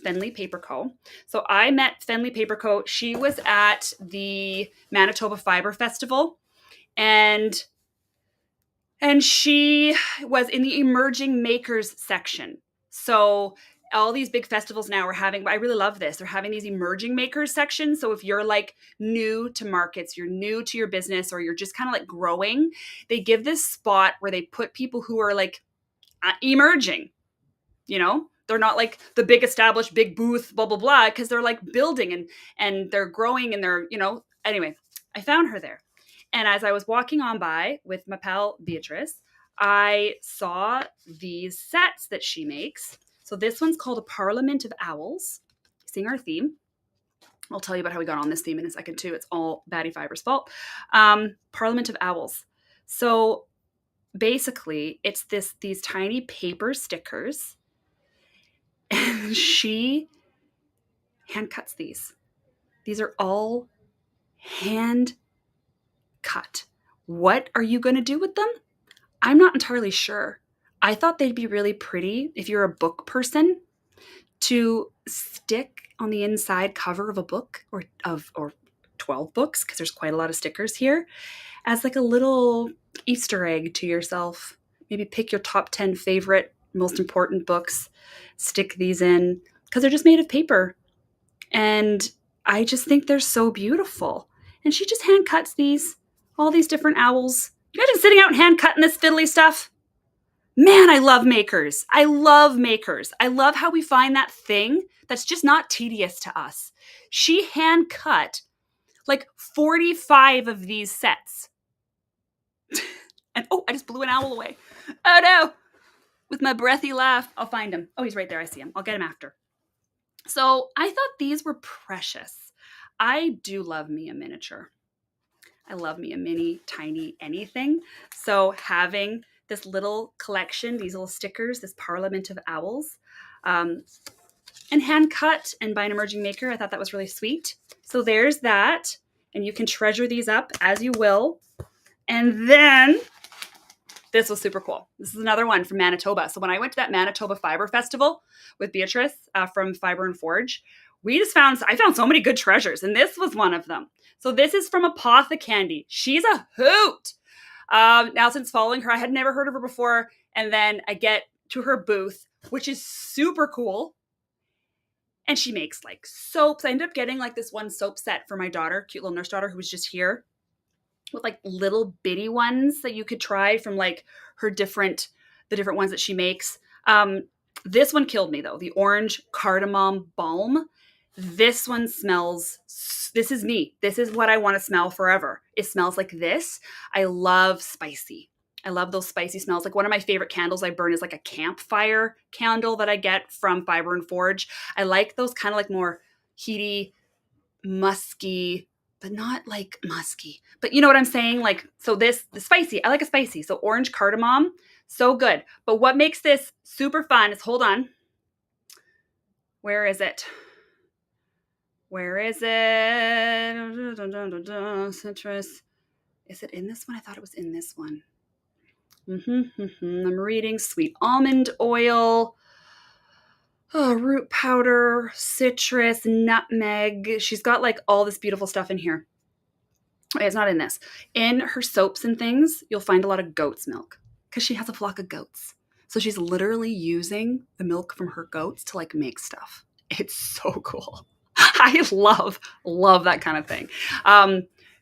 Fenlea Paper Co. So I met Fenlea Paper Co. She was at the Manitoba Fibre Festival. And she was in the emerging makers section. So all these big festivals now are having, I really love this. They're having these emerging makers sections. So if you're like new to markets, you're new to your business, or you're just kind of like growing, they give this spot where they put people who are like emerging, you know? They're not like the big established big booth, blah, blah, blah, because they're like building and they're growing and they're, you know, anyway, I found her there. And as I was walking on by with my pal Beatrice, I saw these sets that she makes. So this one's called A Parliament of Owls. Seeing our theme. I'll tell you about how we got on this theme in a second too. It's all Batty Fibre's fault. Parliament of Owls. So basically, it's these tiny paper stickers. And she hand cuts these. These are all hand cut. What are you going to do with them? I'm not entirely sure. I thought they'd be really pretty if you're a book person to stick on the inside cover of a book or 12 books, because there's quite a lot of stickers here, as like a little Easter egg to yourself. Maybe pick your top 10 favorite, most important books, stick these in, because they're just made of paper. And I just think they're so beautiful. And she just hand cuts these, all these different owls. You imagine sitting out and hand cutting this fiddly stuff? Man, I love makers. I love makers. I love how we find that thing that's just not tedious to us. She hand cut like 45 of these sets. And oh, I just blew an owl away. Oh no. With my breathy laugh. I'll find him. Oh, he's right there. I see him. I'll get him after. So I thought these were precious. I do love me a miniature. I love me a mini, tiny anything. So having this little collection, these little stickers, this Parliament of Owls, and hand cut and by an emerging maker, I thought that was really sweet. So there's that. And you can treasure these up as you will. And then this was super cool. This is another one from Manitoba. So when I went to that Manitoba Fibre Festival with Beatrice from Fibre and Forge, I found so many good treasures, and this was one of them. So this is from Apothecandy. She's a hoot. Now, since following her, I had never heard of her before, and then I get to her booth, which is super cool. And she makes like soaps. I ended up getting like this one soap set for my daughter, cute little nurse daughter who was just here, with like little bitty ones that you could try from like the different ones that she makes. This one killed me though. The orange cardamom balm. This one smells, this is me. This is what I want to smell forever. It smells like this. I love spicy. I love those spicy smells. Like one of my favorite candles I burn is like a campfire candle that I get from Fibre and Forge. I like those kind of like more heaty, musky, but not like musky. But you know what I'm saying? Like, so the spicy, I like a spicy. So orange cardamom, so good. But what makes this super fun is, hold on. Where is it? Citrus. Is it in this one? I thought it was in this one. I'm reading sweet almond oil, root powder, citrus, nutmeg. She's got like all this beautiful stuff in here. It's not in this. In her soaps and things, you'll find a lot of goat's milk because she has a flock of goats. So she's literally using the milk from her goats to like make stuff. It's so cool. I love that kind of thing.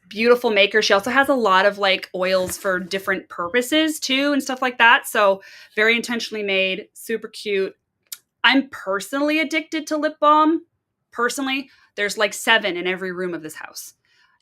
Beautiful maker. She also has a lot of like oils for different purposes too and stuff like that. So very intentionally made, super cute. I'm personally addicted to lip balm. Personally, there's like 7 in every room of this house.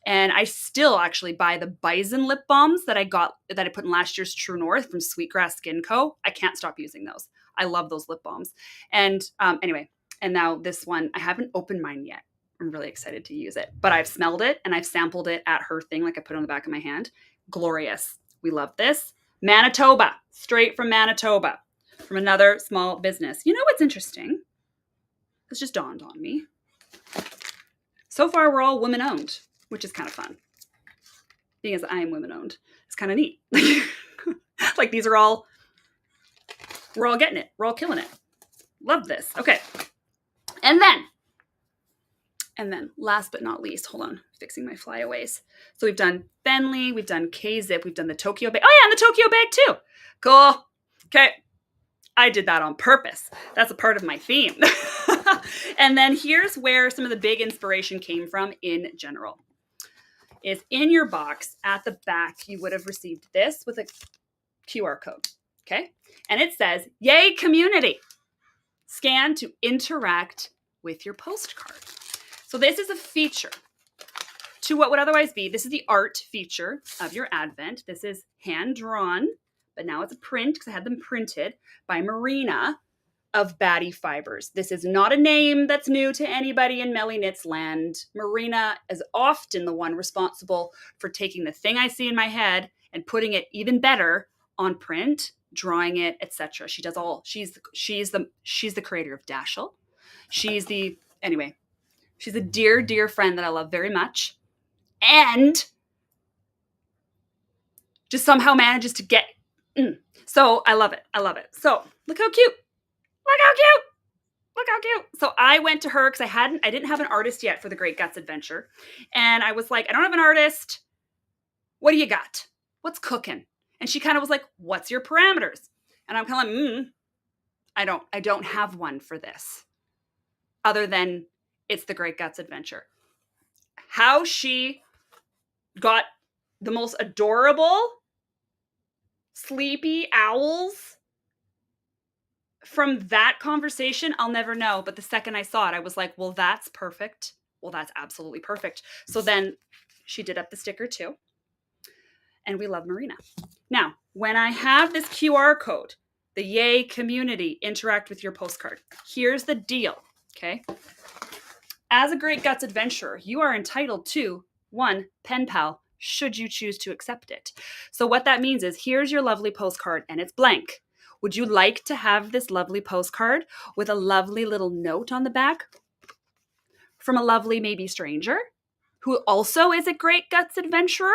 And I still actually buy the Bison lip balms that I put in last year's True North from Sweetgrass Skin Co. I can't stop using those. I love those lip balms. And anyway, and now this one, I haven't opened mine yet. I'm really excited to use it. But I've smelled it and I've sampled it at her thing, like I put it on the back of my hand. Glorious. We love this. Manitoba, straight from Manitoba, from another small business. You know what's interesting? It's just dawned on me. So far, we're all women-owned, which is kind of fun. Being as I am women-owned, it's kind of neat. Like we're all getting it. We're all killing it. Love this. Okay. And then last but not least, hold on, fixing my flyaways. So we've done Fenlea, we've done Kzip, we've done the Tokyo bag. Oh yeah, and the Tokyo bag too. Cool. Okay. I did that on purpose. That's a part of my theme. And then here's where some of the big inspiration came from in general. Is in your box at the back, you would have received this with a QR code. Okay. And it says, "Yay community. Scan to interact with your postcard." So this is a feature to what would otherwise be, this is the art feature of your advent. This is hand drawn, but now it's a print because I had them printed by Marina of Batty Fibers. This is not a name that's new to anybody in Melly Knits land. Marina is often the one responsible for taking the thing I see in my head and putting it even better on print, drawing it, etc. She does all. She's the creator of Dashel. She's a dear, dear friend that I love very much. And just somehow manages to get So I love it. I love it. So look how cute. Look how cute. Look how cute. So I went to her because I didn't have an artist yet for the Great Guts Adventure. And I was like, I don't have an artist. What do you got? What's cooking? And she kind of was like, what's your parameters? And I'm kind of like, I don't have one for this. Other than it's the Great Guts Adventure. How she got the most adorable sleepy owls from that conversation, I'll never know. But the second I saw it, I was like, well, that's perfect. Well, that's absolutely perfect. So then she did up the sticker too. And we love Marina. Now, when I have this QR code, the Yay community, interact with your postcard. Here's the deal, okay? As a Great Guts adventurer, you are entitled to one pen pal, should you choose to accept it. So what that means is, here's your lovely postcard, and it's blank. Would you like to have this lovely postcard with a lovely little note on the back from a lovely maybe stranger who also is a Great Guts adventurer?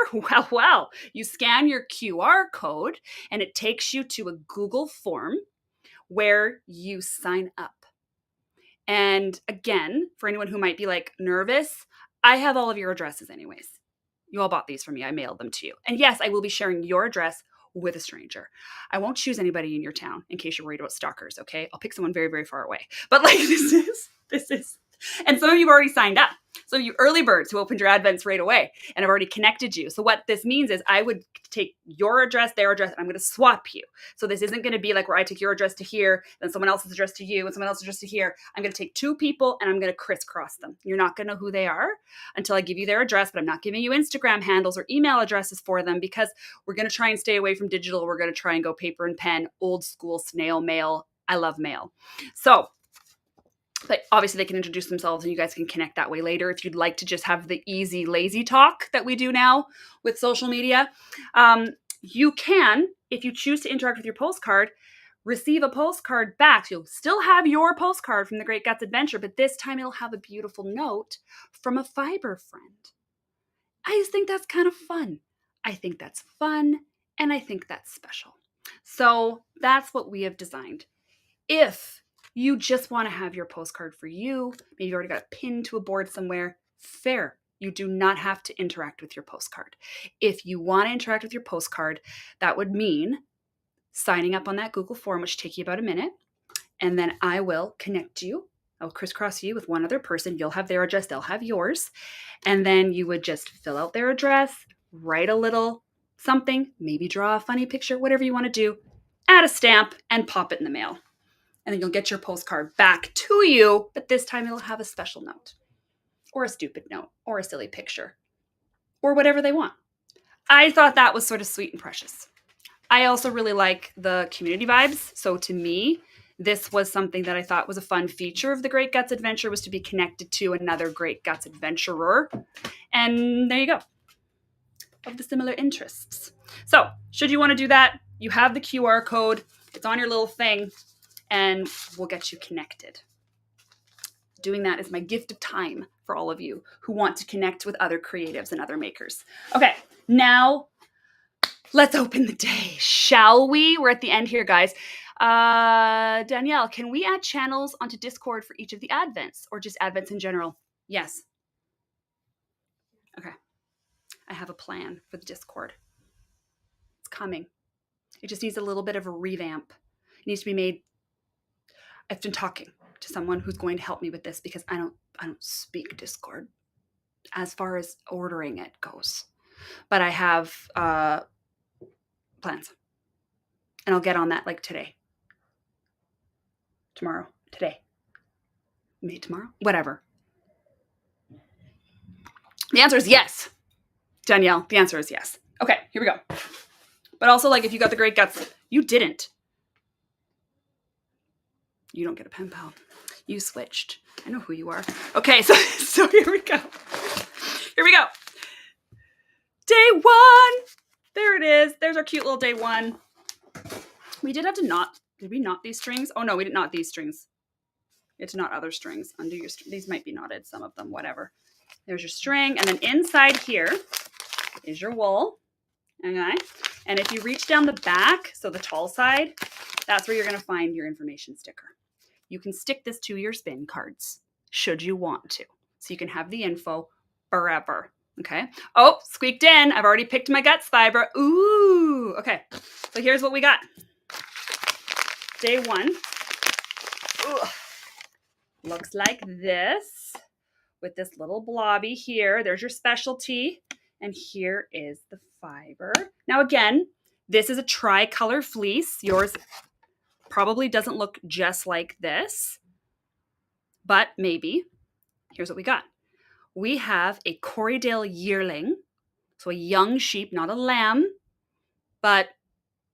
Well, you scan your QR code and it takes you to a Google form where you sign up. And again, for anyone who might be like nervous, I have all of your addresses anyways. You all bought these from me. I mailed them to you. And yes, I will be sharing your address with a stranger. I won't choose anybody in your town in case you're worried about stalkers, okay? I'll pick someone very, very far away. But like this is, and some of you have already signed up. So you early birds who opened your advents right away and have already connected you. So what this means is I would take your address, their address, and I'm going to swap you. So this isn't going to be like where I take your address to here, then someone else's address to you, and someone else's address to here. I'm going to take two people and I'm going to crisscross them. You're not going to know who they are until I give you their address, but I'm not giving you Instagram handles or email addresses for them because we're going to try and stay away from digital. We're going to try and go paper and pen, old school snail mail. I love mail. So but obviously they can introduce themselves and you guys can connect that way later if you'd like to just have the easy, lazy talk that we do now with social media. You can, if you choose to interact with your postcard, receive a postcard back. So you'll still have your postcard from the Great Guts Adventure, but this time it'll have a beautiful note from a Fibre friend. I just think that's kind of fun. I think that's fun, and I think that's special. So that's what we have designed. If you just want to have your postcard for you, maybe you already got it pinned to a board somewhere, fair. You do not have to interact with your postcard. If you want to interact with your postcard, that would mean signing up on that Google form, which take you about a minute, and then I will connect you. I'll crisscross you with one other person. You'll have their address, they'll have yours, and then you would just fill out their address, write a little something, maybe draw a funny picture, whatever you want to do, add a stamp, and pop it in the mail. And then you'll get your postcard back to you, but this time it'll have a special note or a stupid note or a silly picture or whatever they want. I thought that was sort of sweet and precious. I also really like the community vibes. So to me, this was something that I thought was a fun feature of the Great Guts Adventure, was to be connected to another Great Guts adventurer. And there you go. Of the similar interests. So should you want to do that, you have the QR code. It's on your little thing. And we'll get you connected. Doing that is my gift of time for all of you who want to connect with other creatives and other makers. Okay, now let's open the day, shall we? We're at the end here, guys. Danielle, can we add channels onto Discord for each of the advents or just advents in general? Yes. Okay. I have a plan for the Discord. It's coming. It just needs a little bit of a revamp. It needs to be made. I've been talking to someone who's going to help me with this because I don't speak Discord as far as ordering it goes. But I have plans. And I'll get on that like today. Tomorrow. Today. Maybe tomorrow? Whatever. The answer is yes. Danielle, the answer is yes. Okay, here we go. But also, like, if you got the Great Guts, you didn't. You don't get a pen pal. You switched. I know who you are. Okay, so here we go. Here we go. Day one. There it is. There's our cute little day one. We did have to knot. Did we knot these strings? Oh, no, we didn't knot these strings. We had to knot other strings. Undo your these might be knotted, some of them, whatever. There's your string. And then inside here is your wool. Okay. And if you reach down the back, so the tall side, that's where you're going to find your information sticker. You can stick this to your spin cards, should you want to. So you can have the info forever. Okay. Oh, squeaked in. I've already picked my guts fiber. Ooh. Okay. So here's what we got. Day one. Ooh. Looks like this with this little blobby here. There's your specialty. And here is the fiber. Now again, this is a tri-color fleece. Yours probably doesn't look just like this, but maybe. Here's what we got. We have a Corriedale yearling, so a young sheep, not a lamb, but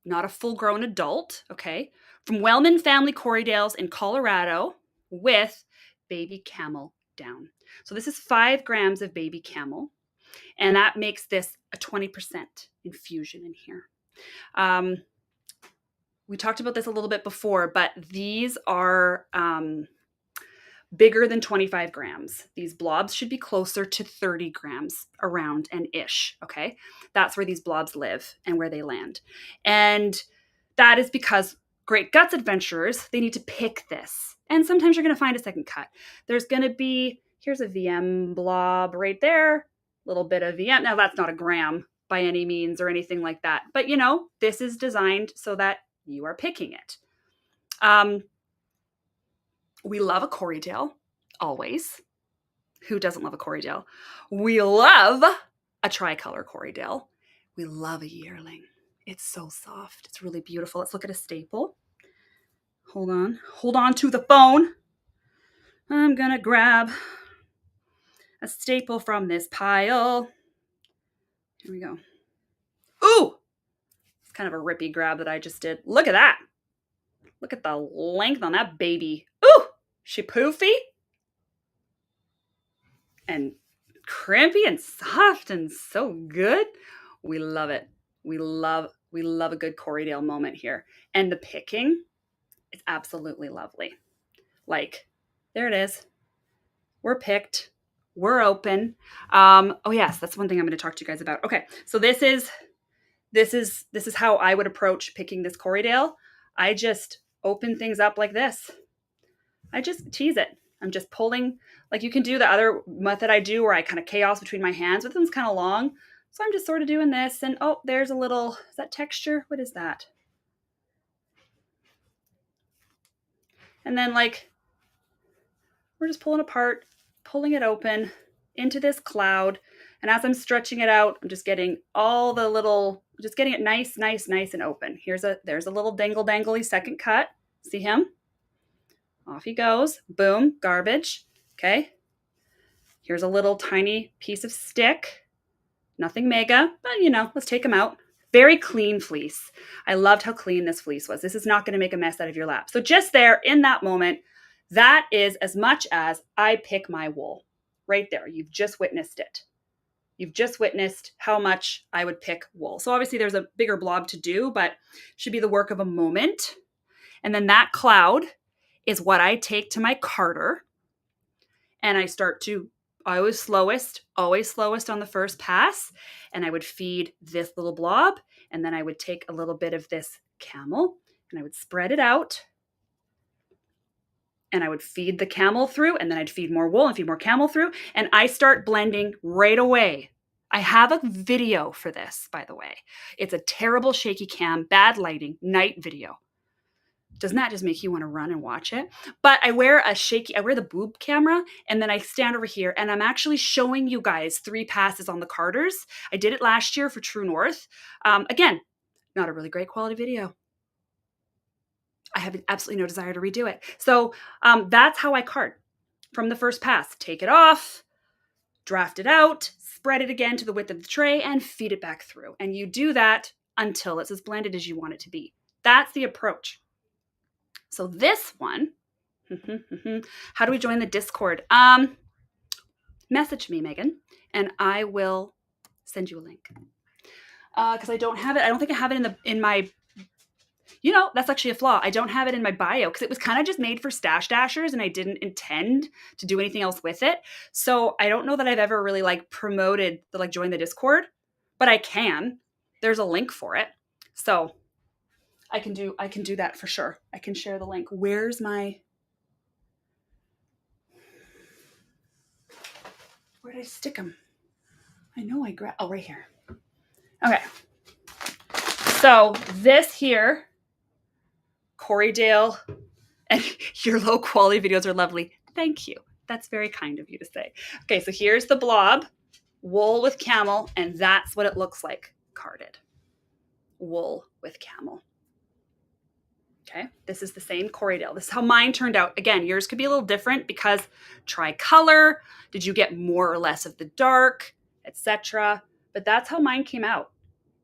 not a full-grown adult, okay, from Wellman family Corriedales in Colorado with baby camel down. So this is 5 grams of baby camel, and that makes this a 20% infusion in here. We talked about this a little bit before, but these are bigger than 25 grams. These blobs should be closer to 30 grams around and ish, okay? That's where these blobs live and where they land. And that is because Great Guts adventurers, they need to pick this. And sometimes you're going to find a second cut. There's going to be, here's a VM blob right there, a little bit of VM. Now that's not a gram by any means or anything like that. But you know, this is designed so that you are picking it. We love a Corriedale, always. Who doesn't love a Corriedale? We love a tricolor Corriedale. We love a yearling. It's so soft. It's really beautiful. Let's look at a staple. Hold on. Hold on to the phone. I'm going to grab a staple from this pile. Here we go. Ooh! It's kind of a rippy grab that I just did. Look at that. Look at the length on that baby. Ooh! She poofy and crimpy and soft and so good. We love it. We love a good Corriedale moment here. And the picking is absolutely lovely. Like, there it is. We're picked. We're open. Oh yes, that's one thing I'm going to talk to you guys about. Okay, so this is how I would approach picking this Corriedale. I just open things up like this. I just tease it. I'm just pulling, like you can do the other method I do where I kind of chaos between my hands, but this one's kind of long. So I'm just sort of doing this and oh, there's a little, is that texture? What is that? And then like, we're just pulling apart, pulling it open into this cloud. And as I'm stretching it out, I'm just getting all the little, just getting it nice and open. There's a little dangly second cut. See him? Off he goes. Boom, garbage. Okay. Here's a little tiny piece of stick. Nothing mega, but you know, let's take him out. Very clean fleece. I loved how clean this fleece was. This is not going to make a mess out of your lap. So just there in that moment, that is as much as I pick my wool. Right there. You've just witnessed it. You've just witnessed how much I would pick wool. So obviously there's a bigger blob to do, but it should be the work of a moment. And then that cloud is what I take to my carder. And I start to always slowest on the first pass. And I would feed this little blob. And then I would take a little bit of this camel and I would spread it out. And I would feed the camel through, and then I'd feed more wool and feed more camel through. And I start blending right away. I have a video for this, by the way. It's a terrible shaky cam, bad lighting, night video. Doesn't that just make you want to run and watch it? But I wear the boob camera, and then I stand over here, and I'm actually showing you guys 3 passes on the carders. I did it last year for True North. Again, not a really great quality video. I have absolutely no desire to redo it. So that's how I card from the first pass. Take it off, draft it out, spread it again to the width of the tray, and feed it back through. And you do that until it's as blended as you want it to be. That's the approach. So this one, how do we join the Discord? Message me, Megan, and I will send you a link. Because I don't have it. I don't think I have it in my. You know, that's actually a flaw. I don't have it in my bio because it was kind of just made for Stash Dashers and I didn't intend to do anything else with it. So I don't know that I've ever really like promoted the like join the Discord, but I can. There's a link for it. So I can do that for sure. I can share the link. Where did I stick them? I know I grabbed, right here. Okay. So this here, Corriedale, and your low quality videos are lovely. Thank you. That's very kind of you to say. Okay, so here's the blob, wool with camel, and that's what it looks like, carded. Wool with camel. Okay, this is the same Corriedale. This is how mine turned out. Again, yours could be a little different because tri-color, did you get more or less of the dark, etc. But that's how mine came out.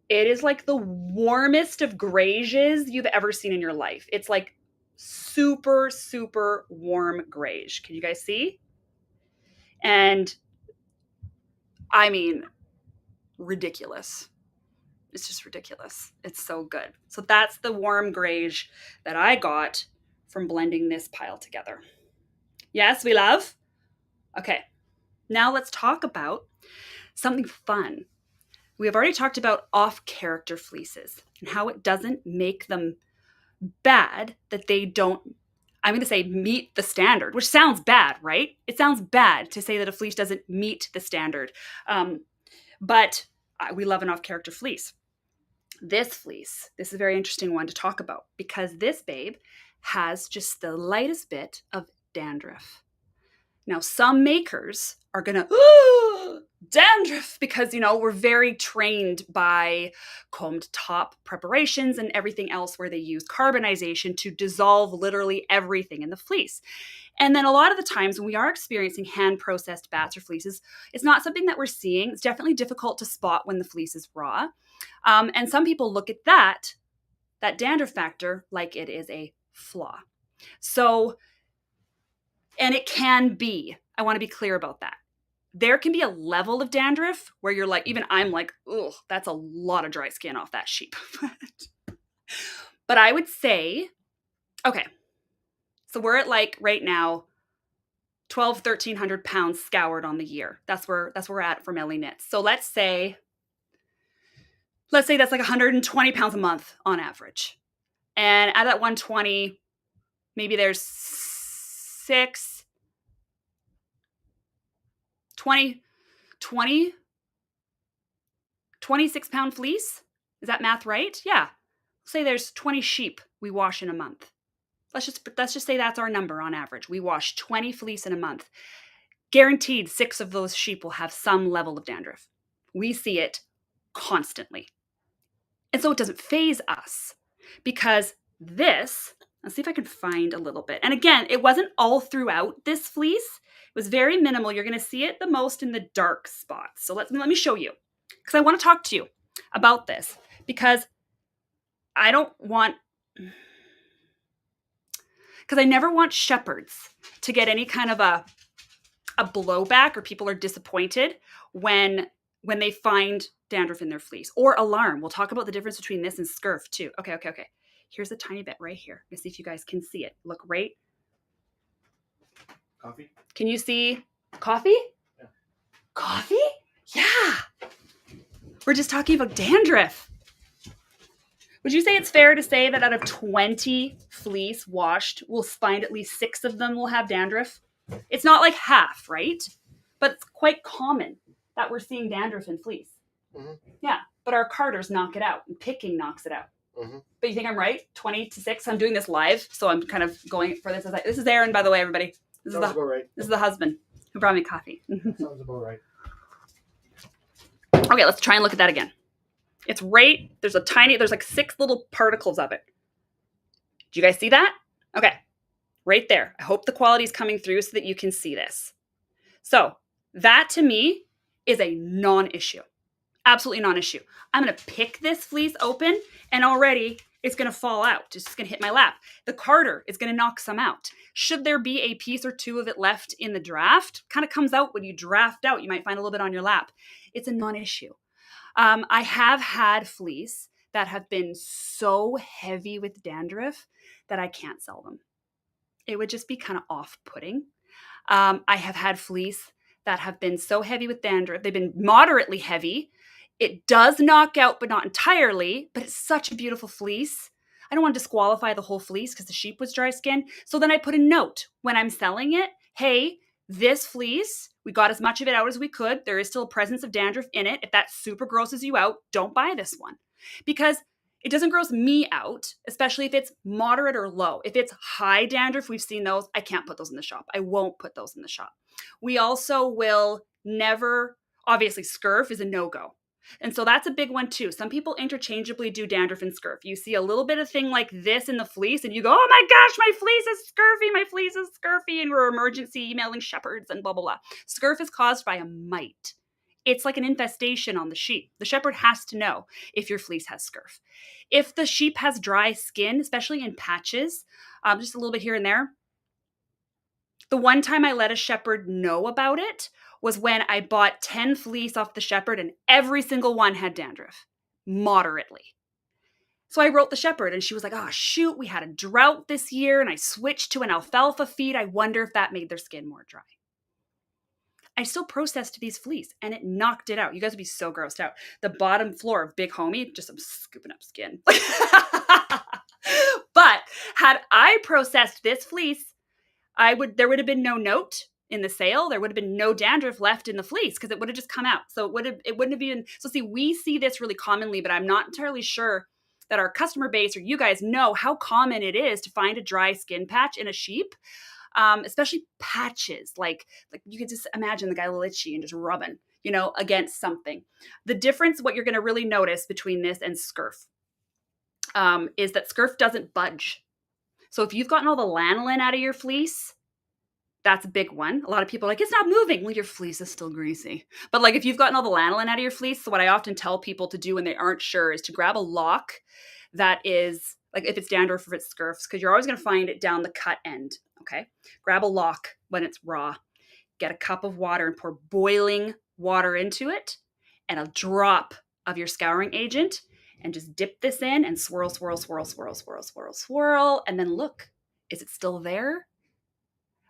It is like the warmest of greys you've ever seen in your life. It's like super, super warm greige. Can you guys see? And I mean, ridiculous. It's just ridiculous. It's so good. So that's the warm greige that I got from blending this pile together. Yes, we love? Okay, now let's talk about something fun. We have already talked about off-character fleeces and how it doesn't make them bad that they don't, I'm going to say, meet the standard, which sounds bad, right? It sounds bad to say that a fleece doesn't meet the standard. But we love an off-character fleece. This fleece, this is a very interesting one to talk about because this babe has just the lightest bit of dandruff. Now, some makers are going to, dandruff, because, we're very trained by combed top preparations and everything else where they use carbonization to dissolve literally everything in the fleece. And then a lot of the times when we are experiencing hand-processed bats or fleeces, it's not something that we're seeing. It's definitely difficult to spot when the fleece is raw. And some people look at that dandruff factor like it is a flaw. So, and it can be, I want to be clear about that. There can be a level of dandruff where you're like, even I'm like, ugh, that's a lot of dry skin off that sheep. But I would say, okay, so we're at like right now, 1,300 pounds scoured on the year. That's where we're at for Melly Knits. So let's say that's like 120 pounds a month on average. And at that 120, maybe there's 26 pound fleece. Is that math right? Yeah. Say there's 20 sheep we wash in a month. Let's just say that's our number on average. We wash 20 fleece in a month. Guaranteed 6 of those sheep will have some level of dandruff. We see it constantly. And so it doesn't faze us because this, let's see if I can find a little bit. And again, it wasn't all throughout this fleece. It was very minimal. You're going to see it the most in the dark spots. So let me show you because I want to talk to you about this because I never want shepherds to get any kind of a blowback or people are disappointed when they find dandruff in their fleece or alarm. We'll talk about the difference between this and scurf too. Okay. Here's a tiny bit right here. Let's see if you guys can see it. Look right. Coffee? Can you see coffee? Yeah. Coffee? Yeah. We're just talking about dandruff. Would you say it's fair to say that out of 20 fleece washed, we'll find at least 6 of them will have dandruff? It's not like half, right? But it's quite common that we're seeing dandruff in fleece. Mm-hmm. Yeah, but our carders knock it out and picking knocks it out. Mm-hmm. But you think I'm right? 20 to 6. I'm doing this live, so I'm kind of going for this. This is Aaron, by the way, everybody. Sounds about right. This is the husband who brought me coffee. Sounds about right. Okay, let's try and look at that again. It's right, there's like 6 little particles of it. Do you guys see that? Okay, right there. I hope the quality is coming through so that you can see this. So that to me is a non-issue. Absolutely non-issue. I'm going to pick this fleece open and already it's going to fall out. It's just going to hit my lap. The carder is going to knock some out. Should there be a piece or 2 of it left in the draft, kind of comes out when you draft out. You might find a little bit on your lap. It's a non-issue. I have had fleece that have been so heavy with dandruff that I can't sell them. It would just be kind of off-putting. I have had fleece that have been so heavy with dandruff. They've been moderately heavy It does knock out, but not entirely, but it's such a beautiful fleece. I don't want to disqualify the whole fleece because the sheep was dry skin. So then I put a note when I'm selling it. Hey, this fleece, we got as much of it out as we could. There is still a presence of dandruff in it. If that super grosses you out, don't buy this one. Because it doesn't gross me out, especially if it's moderate or low. If it's high dandruff, we've seen those. I can't put those in the shop. I won't put those in the shop. We also will never, obviously scurf is a no-go. And so that's a big one too. Some people interchangeably do dandruff and scurf. You see a little bit of thing like this in the fleece and you go, oh my gosh, my fleece is scurfy, my fleece is scurfy, and we're emergency emailing shepherds and blah, blah, blah. Scurf is caused by a mite. It's like an infestation on the sheep. The shepherd has to know if your fleece has scurf. If the sheep has dry skin, especially in patches, just a little bit here and there, the one time I let a shepherd know about it was when I bought 10 fleece off the shepherd and every single one had dandruff, moderately. So I wrote the shepherd and she was like, oh shoot, we had a drought this year and I switched to an alfalfa feed. I wonder if that made their skin more dry. I still processed these fleece and it knocked it out. You guys would be so grossed out. The bottom floor of Big Homie, just I'm scooping up skin. But had I processed this fleece, there would have been no note in the sale. There would have been no dandruff left in the fleece because it would have just come out. So it wouldn't have been. So see, we see this really commonly, but I'm not entirely sure that our customer base or you guys know how common it is to find a dry skin patch in a sheep, especially patches. Like you could just imagine the guy itchy and just rubbing, against something. The difference, what you're going to really notice between this and scurf, is that scurf doesn't budge. So if you've gotten all the lanolin out of your fleece, that's a big one. A lot of people are like, it's not moving. Well, your fleece is still greasy. But like if you've gotten all the lanolin out of your fleece, so what I often tell people to do when they aren't sure is to grab a lock that is, like if it's dandruff or if it's scurfs, because you're always going to find it down the cut end, okay? Grab a lock when it's raw. Get a cup of water and pour boiling water into it and a drop of your scouring agent and just dip this in and swirl, swirl, swirl, swirl, swirl, swirl, swirl. And then look, is it still there?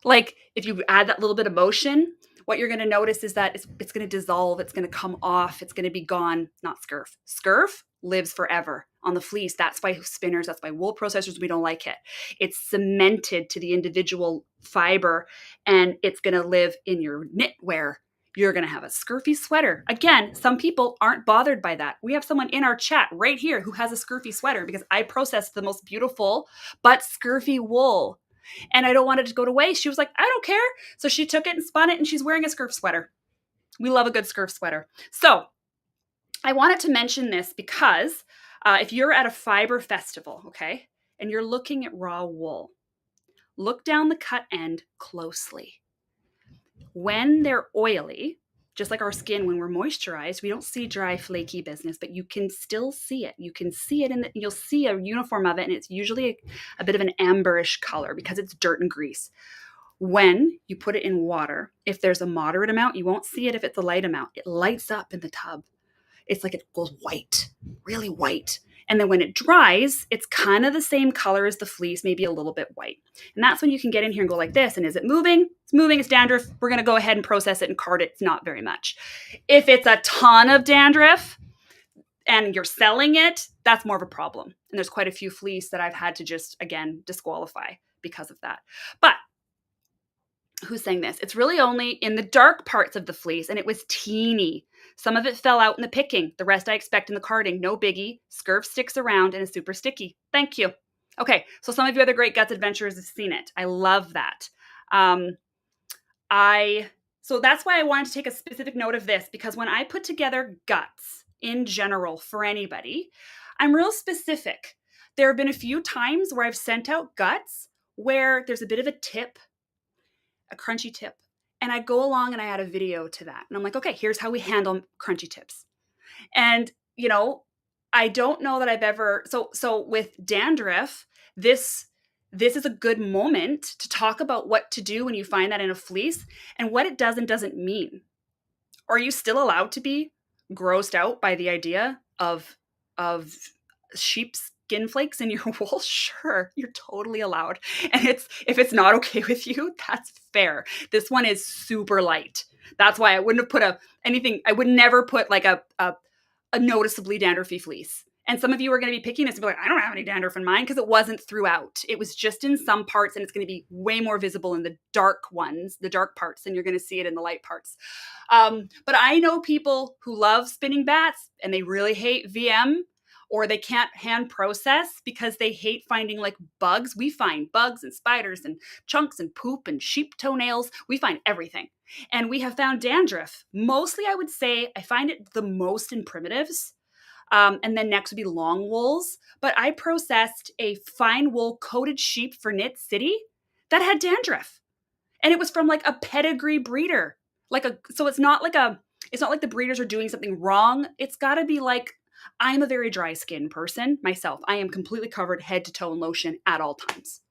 Like if you add that little bit of motion, what you're going to notice is that it's going to dissolve. It's going to come off. It's going to be gone. Not scurf. Scurf lives forever on the fleece. That's why spinners, that's why wool processors, we don't like it. It's cemented to the individual fiber and it's going to live in your knitwear. You're going to have a scurfy sweater. Again, some people aren't bothered by that. We have someone in our chat right here who has a scurfy sweater because I processed the most beautiful but scurfy wool. And I don't want it to go to waste. She was like, I don't care. So she took it and spun it and she's wearing a scurf sweater. We love a good scurf sweater. So I wanted to mention this because if you're at a fiber festival, okay, and you're looking at raw wool, look down the cut end closely. When they're oily, just like our skin, when we're moisturized, we don't see dry, flaky business, but you can still see it. You can see it you'll see a uniform of it, and it's usually a bit of an amberish color because it's dirt and grease. When you put it in water, if there's a moderate amount, you won't see it if it's a light amount. It lights up in the tub. It's like it goes white, really white. And then when it dries, it's kind of the same color as the fleece, maybe a little bit white. And that's when you can get in here and go like this. And is it moving? It's moving. It's dandruff. We're going to go ahead and process it and card it. It's not very much. If it's a ton of dandruff and you're selling it, that's more of a problem. And there's quite a few fleece that I've had to just, again, disqualify because of that. But who's saying this? It's really only in the dark parts of the fleece, and it was teeny. Some of it fell out in the picking. The rest I expect in the carding. No biggie. Scurf sticks around and is super sticky. Thank you. Okay, so some of you other great guts adventurers have seen it. I love that. So that's why I wanted to take a specific note of this, because when I put together guts in general for anybody, I'm real specific. There have been a few times where I've sent out guts where there's a bit of a tip, a crunchy tip. And I go along and I add a video to that. And I'm like, okay, here's how we handle crunchy tips. And, I don't know that I've ever, so with dandruff, this is a good moment to talk about what to do when you find that in a fleece and what it does and doesn't mean. Are you still allowed to be grossed out by the idea of sheep's skin flakes in your wool? Sure, you're totally allowed. And if it's not okay with you, that's fair. This one is super light. That's why I wouldn't have put I would never put like a a noticeably dandruffy fleece. And some of you are going to be picking this and be like, I don't have any dandruff in mine, because it wasn't throughout. It was just in some parts, and it's going to be way more visible in the dark ones, the dark parts, than you're going to see it in the light parts. But I know people who love spinning bats and they really hate VM, or they can't hand process because they hate finding like bugs. We find bugs and spiders and chunks and poop and sheep toenails. We find everything. And we have found dandruff. Mostly, I would say, I find it the most in primitives. And then next would be long wools. But I processed a fine wool coated sheep for Knit City that had dandruff. And it was from like a pedigree breeder. So it's not like the breeders are doing something wrong. It's got to be like, I'm a very dry skin person myself. I am completely covered head to toe in lotion at all times.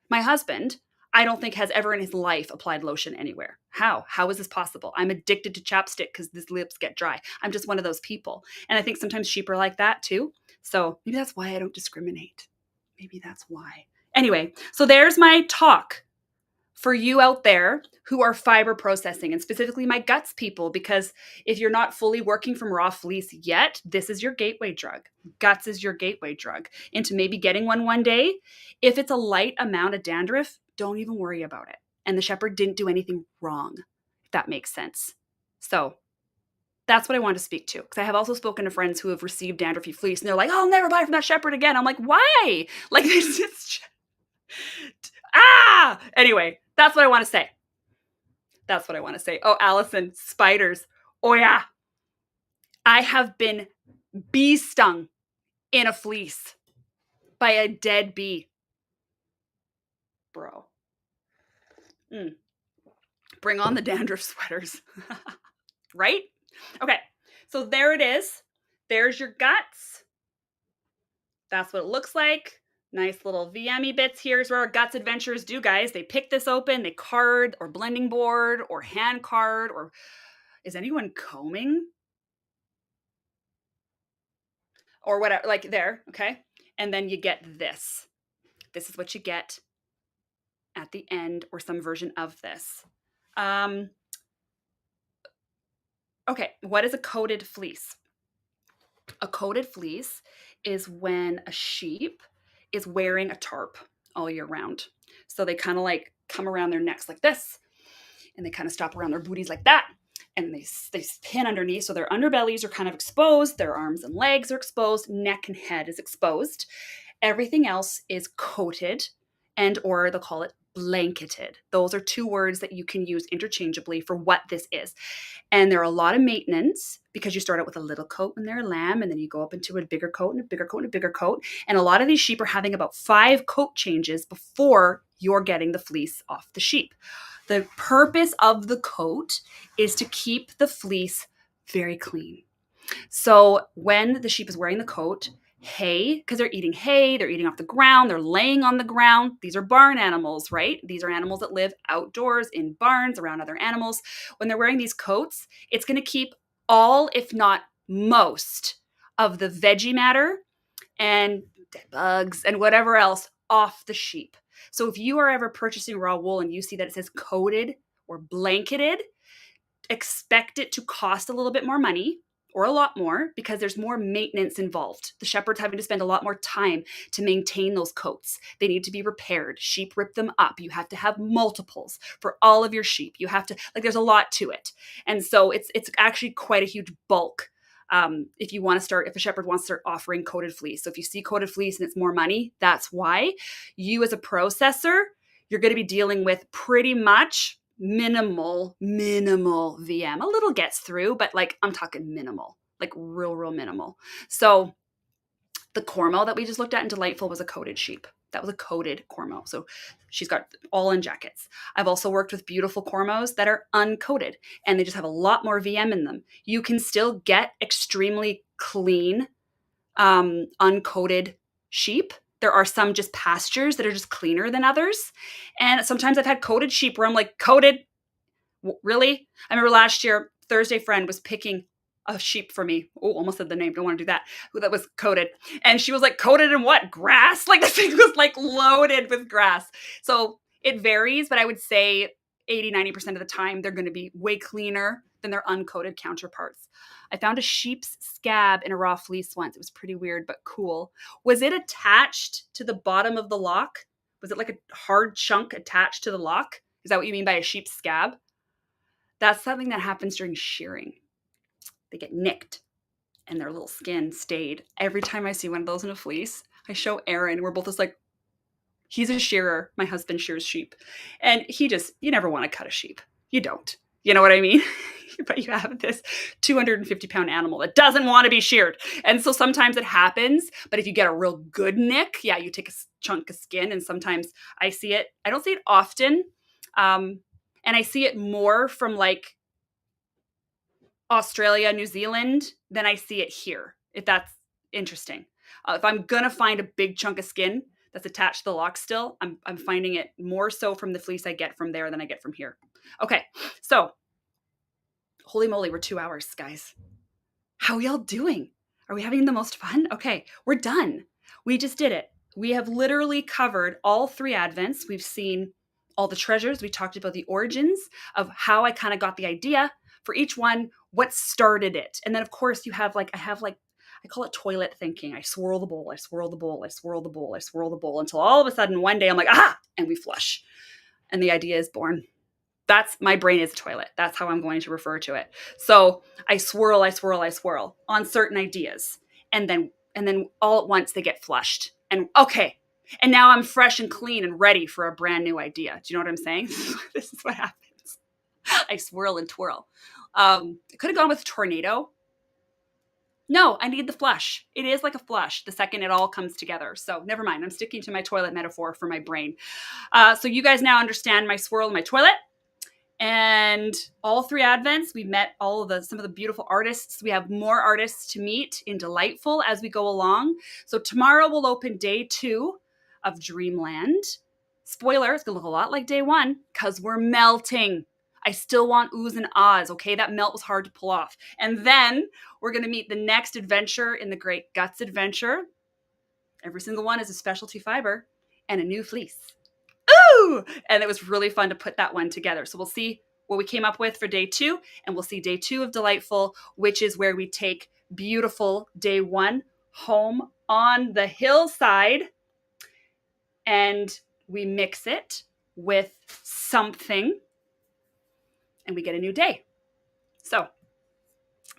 My husband, I don't think has ever in his life applied lotion anywhere. How? How is this possible? I'm addicted to chapstick because his lips get dry. I'm just one of those people. And I think sometimes sheep are like that too. So maybe that's why I don't discriminate. Maybe that's why. Anyway, so there's my talk for you out there who are fiber processing, and specifically my guts people, because if you're not fully working from raw fleece yet, this is your gateway drug. Guts is your gateway drug into maybe getting one day. If it's a light amount of dandruff, don't even worry about it. And the shepherd didn't do anything wrong, if that makes sense. So that's what I want to speak to, because I have also spoken to friends who have received dandruffy fleece, and they're like, oh, I'll never buy from that shepherd again. I'm like, why? Like, it's just... Anyway, that's what I want to say. That's what I want to say. Oh, Allison, spiders. Oh, yeah. I have been bee stung in a fleece by a dead bee. Bro. Bring on the dandruff sweaters. Right? Okay. So there it is. There's your guts. That's what it looks like. Nice little VME bits. Here's where our guts adventurers do, guys. They pick this open, they card or blending board or hand card, or is anyone combing? Or whatever, like there, okay? And then you get this. This is what you get at the end, or some version of this. Okay, what is a coated fleece? A coated fleece is when a sheep is wearing a tarp all year round. So they kind of like come around their necks like this, and they kind of stop around their booties like that. And they pin underneath. So their underbellies are kind of exposed. Their arms and legs are exposed. Neck and head is exposed. Everything else is coated, and or they'll call it blanketed. Those are two words that you can use interchangeably for what this is. And there are a lot of maintenance, because you start out with a little coat when they're a lamb, and then you go up into a bigger coat and a bigger coat and a bigger coat. And a lot of these sheep are having about 5 coat changes before you're getting the fleece off the sheep. The purpose of the coat is to keep the fleece very clean. So when the sheep is wearing the coat, hay, because they're eating hay, they're eating off the ground, they're laying on the ground. These are barn animals, right? These are animals that live outdoors in barns around other animals. When they're wearing these coats, it's going to keep all, if not most, of the veggie matter and bugs and whatever else off the sheep. So if you are ever purchasing raw wool and you see that it says coated or blanketed, expect it to cost a little bit more money, or a lot more, because there's more maintenance involved. The shepherd's having to spend a lot more time to maintain those coats. They need to be repaired. Sheep rip them up. You have to have multiples for all of your sheep. You have to, like, there's a lot to it. And so it's actually quite a huge bulk. If a shepherd wants to start offering coated fleece. So if you see coated fleece and it's more money, that's why. You as a processor, you're going to be dealing with pretty much minimal VM. A little gets through, but like I'm talking minimal, like real minimal. So the Cormo that we just looked at in Delightful was a coated sheep. That was a coated Cormo. So she's got all in jackets. I've also worked with beautiful Cormos that are uncoated, and they just have a lot more VM in them. You can still get extremely clean, uncoated sheep. There are some just pastures that are just cleaner than others. And sometimes I've had coated sheep where I'm like, coated? Really? I remember last year, Thursday friend was picking a sheep for me. Oh, almost said the name. Don't want to do that. That was coated. And she was like, coated in what? Grass? Like the thing was like loaded with grass. So it varies, but I would say 80, 90% of the time, they're going to be way cleaner than their uncoated counterparts. I found a sheep's scab in a raw fleece once. It was pretty weird, but cool. Was it attached to the bottom of the lock? Was it like a hard chunk attached to the lock? Is that what you mean by a sheep's scab? That's something that happens during shearing. They get nicked and their little skin stayed. Every time I see one of those in a fleece, I show Aaron. We're both just like, he's a shearer. My husband shears sheep. And you never want to cut a sheep. You don't. You know what I mean? But you have this 250-pound animal that doesn't want to be sheared. And so sometimes it happens. But if you get a real good nick, yeah, you take a chunk of skin. And sometimes I see it. I don't see it often. And I see it more from like Australia, New Zealand than I see it here, if that's interesting. If I'm going to find a big chunk of skin that's attached to the lock still, I'm finding it more so from the fleece I get from there than I get from here. Okay, so holy moly, we're 2 hours, guys. How are y'all doing? Are we having the most fun? Okay, we're done. We just did it. We have literally covered all 3 Advents. We've seen all the treasures. We talked about the origins of how I kind of got the idea for each one, what started it. And then, of course, I call it toilet thinking. I swirl the bowl, I swirl the bowl, I swirl the bowl, I swirl the bowl until all of a sudden one day I'm like, aha, and we flush. And the idea is born. My brain is a toilet. That's how I'm going to refer to it. So I swirl on certain ideas. And then all at once they get flushed. And okay. And now I'm fresh and clean and ready for a brand new idea. Do you know what I'm saying? This is what happens. I swirl and twirl. I could have gone with tornado. No, I need the flush. It is like a flush the second it all comes together. So never mind. I'm sticking to my toilet metaphor for my brain. So you guys now understand my swirl and my toilet. And all 3 Advents, we met some of the beautiful artists. We have more artists to meet in Delightful as we go along. So tomorrow we'll open day 2 of Dreamland. Spoiler, it's going to look a lot like day 1 because we're melting. I still want oohs and ahs, okay? That melt was hard to pull off. And then we're going to meet the next adventure in the Great Guts Adventure. Every single one is a specialty fiber and a new fleece. Ooh! And it was really fun to put that one together. So we'll see what we came up with for day 2, and we'll see day 2 of Delightful, which is where we take beautiful day 1 home on the hillside and we mix it with something and we get a new day. So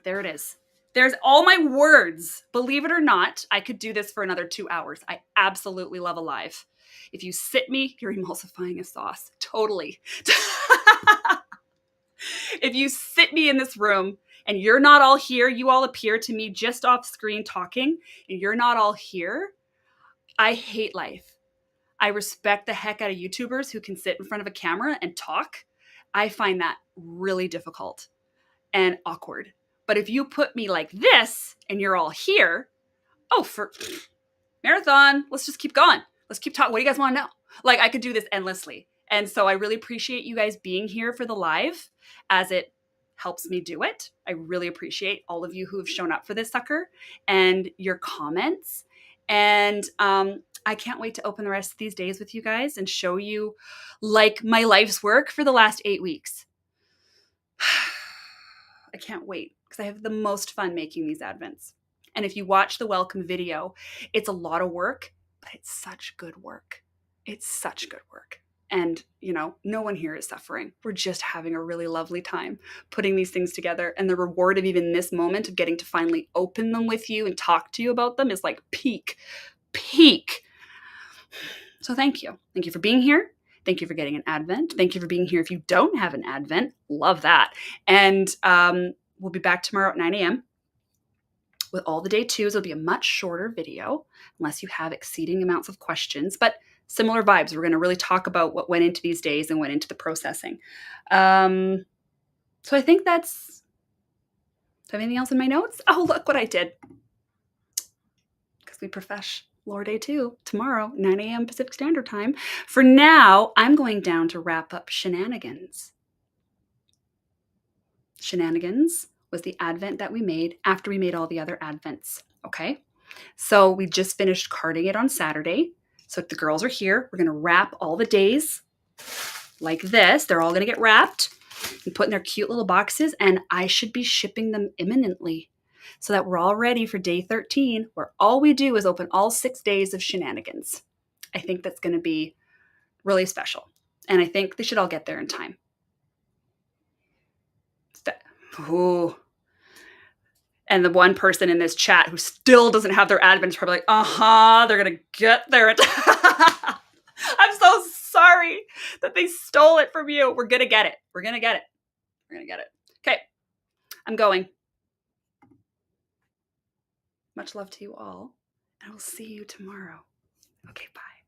there it is. There's all my words. Believe it or not, I could do this for another 2 hours. I absolutely love Alive. If you sit me, you're emulsifying a sauce. Totally. If you sit me in this room and you're not all here, you all appear to me just off screen talking, and you're not all here, I hate life. I respect the heck out of YouTubers who can sit in front of a camera and talk. I find that really difficult and awkward. But if you put me like this and you're all here, for marathon, let's just keep going. Let's keep talking. What do you guys want to know? Like, I could do this endlessly. And so I really appreciate you guys being here for the live as it helps me do it. I really appreciate all of you who have shown up for this sucker and your comments. And I can't wait to open the rest of these days with you guys and show you like my life's work for the last 8 weeks. I can't wait because I have the most fun making these Advents. And if you watch the welcome video, it's a lot of work, but it's such good work. It's such good work. And, no one here is suffering. We're just having a really lovely time putting these things together. And the reward of even this moment of getting to finally open them with you and talk to you about them is like peak. So thank you. Thank you for being here. Thank you for getting an Advent. Thank you for being here if you don't have an Advent. Love that. And we'll be back tomorrow at 9 a.m. with all the day 2s. It'll be a much shorter video unless you have exceeding amounts of questions, but similar vibes. We're going to really talk about what went into these days and went into the processing. So I think that's... Do I have anything else in my notes? Oh, look what I did. Because we profesh Lore Day 2 tomorrow, 9 a.m. Pacific Standard Time. For now, I'm going down to wrap up Shenanigans. Shenanigans was the Advent that we made after we made all the other Advents, okay? So we just finished carding it on Saturday. So the girls are here. We're going to wrap all the days like this. They're all going to get wrapped and put in their cute little boxes, and I should be shipping them imminently so that we're all ready for day 13, where all we do is open all 6 days of shenanigans. I think that's going to be really special, and I think they should all get there in time. Ooh. And the one person in this chat who still doesn't have their admin is probably like, they're going to get there. I'm so sorry that they stole it from you. We're going to get it. We're going to get it. We're going to get it. Okay. I'm going. Much love to you all. And I will see you tomorrow. Okay, bye.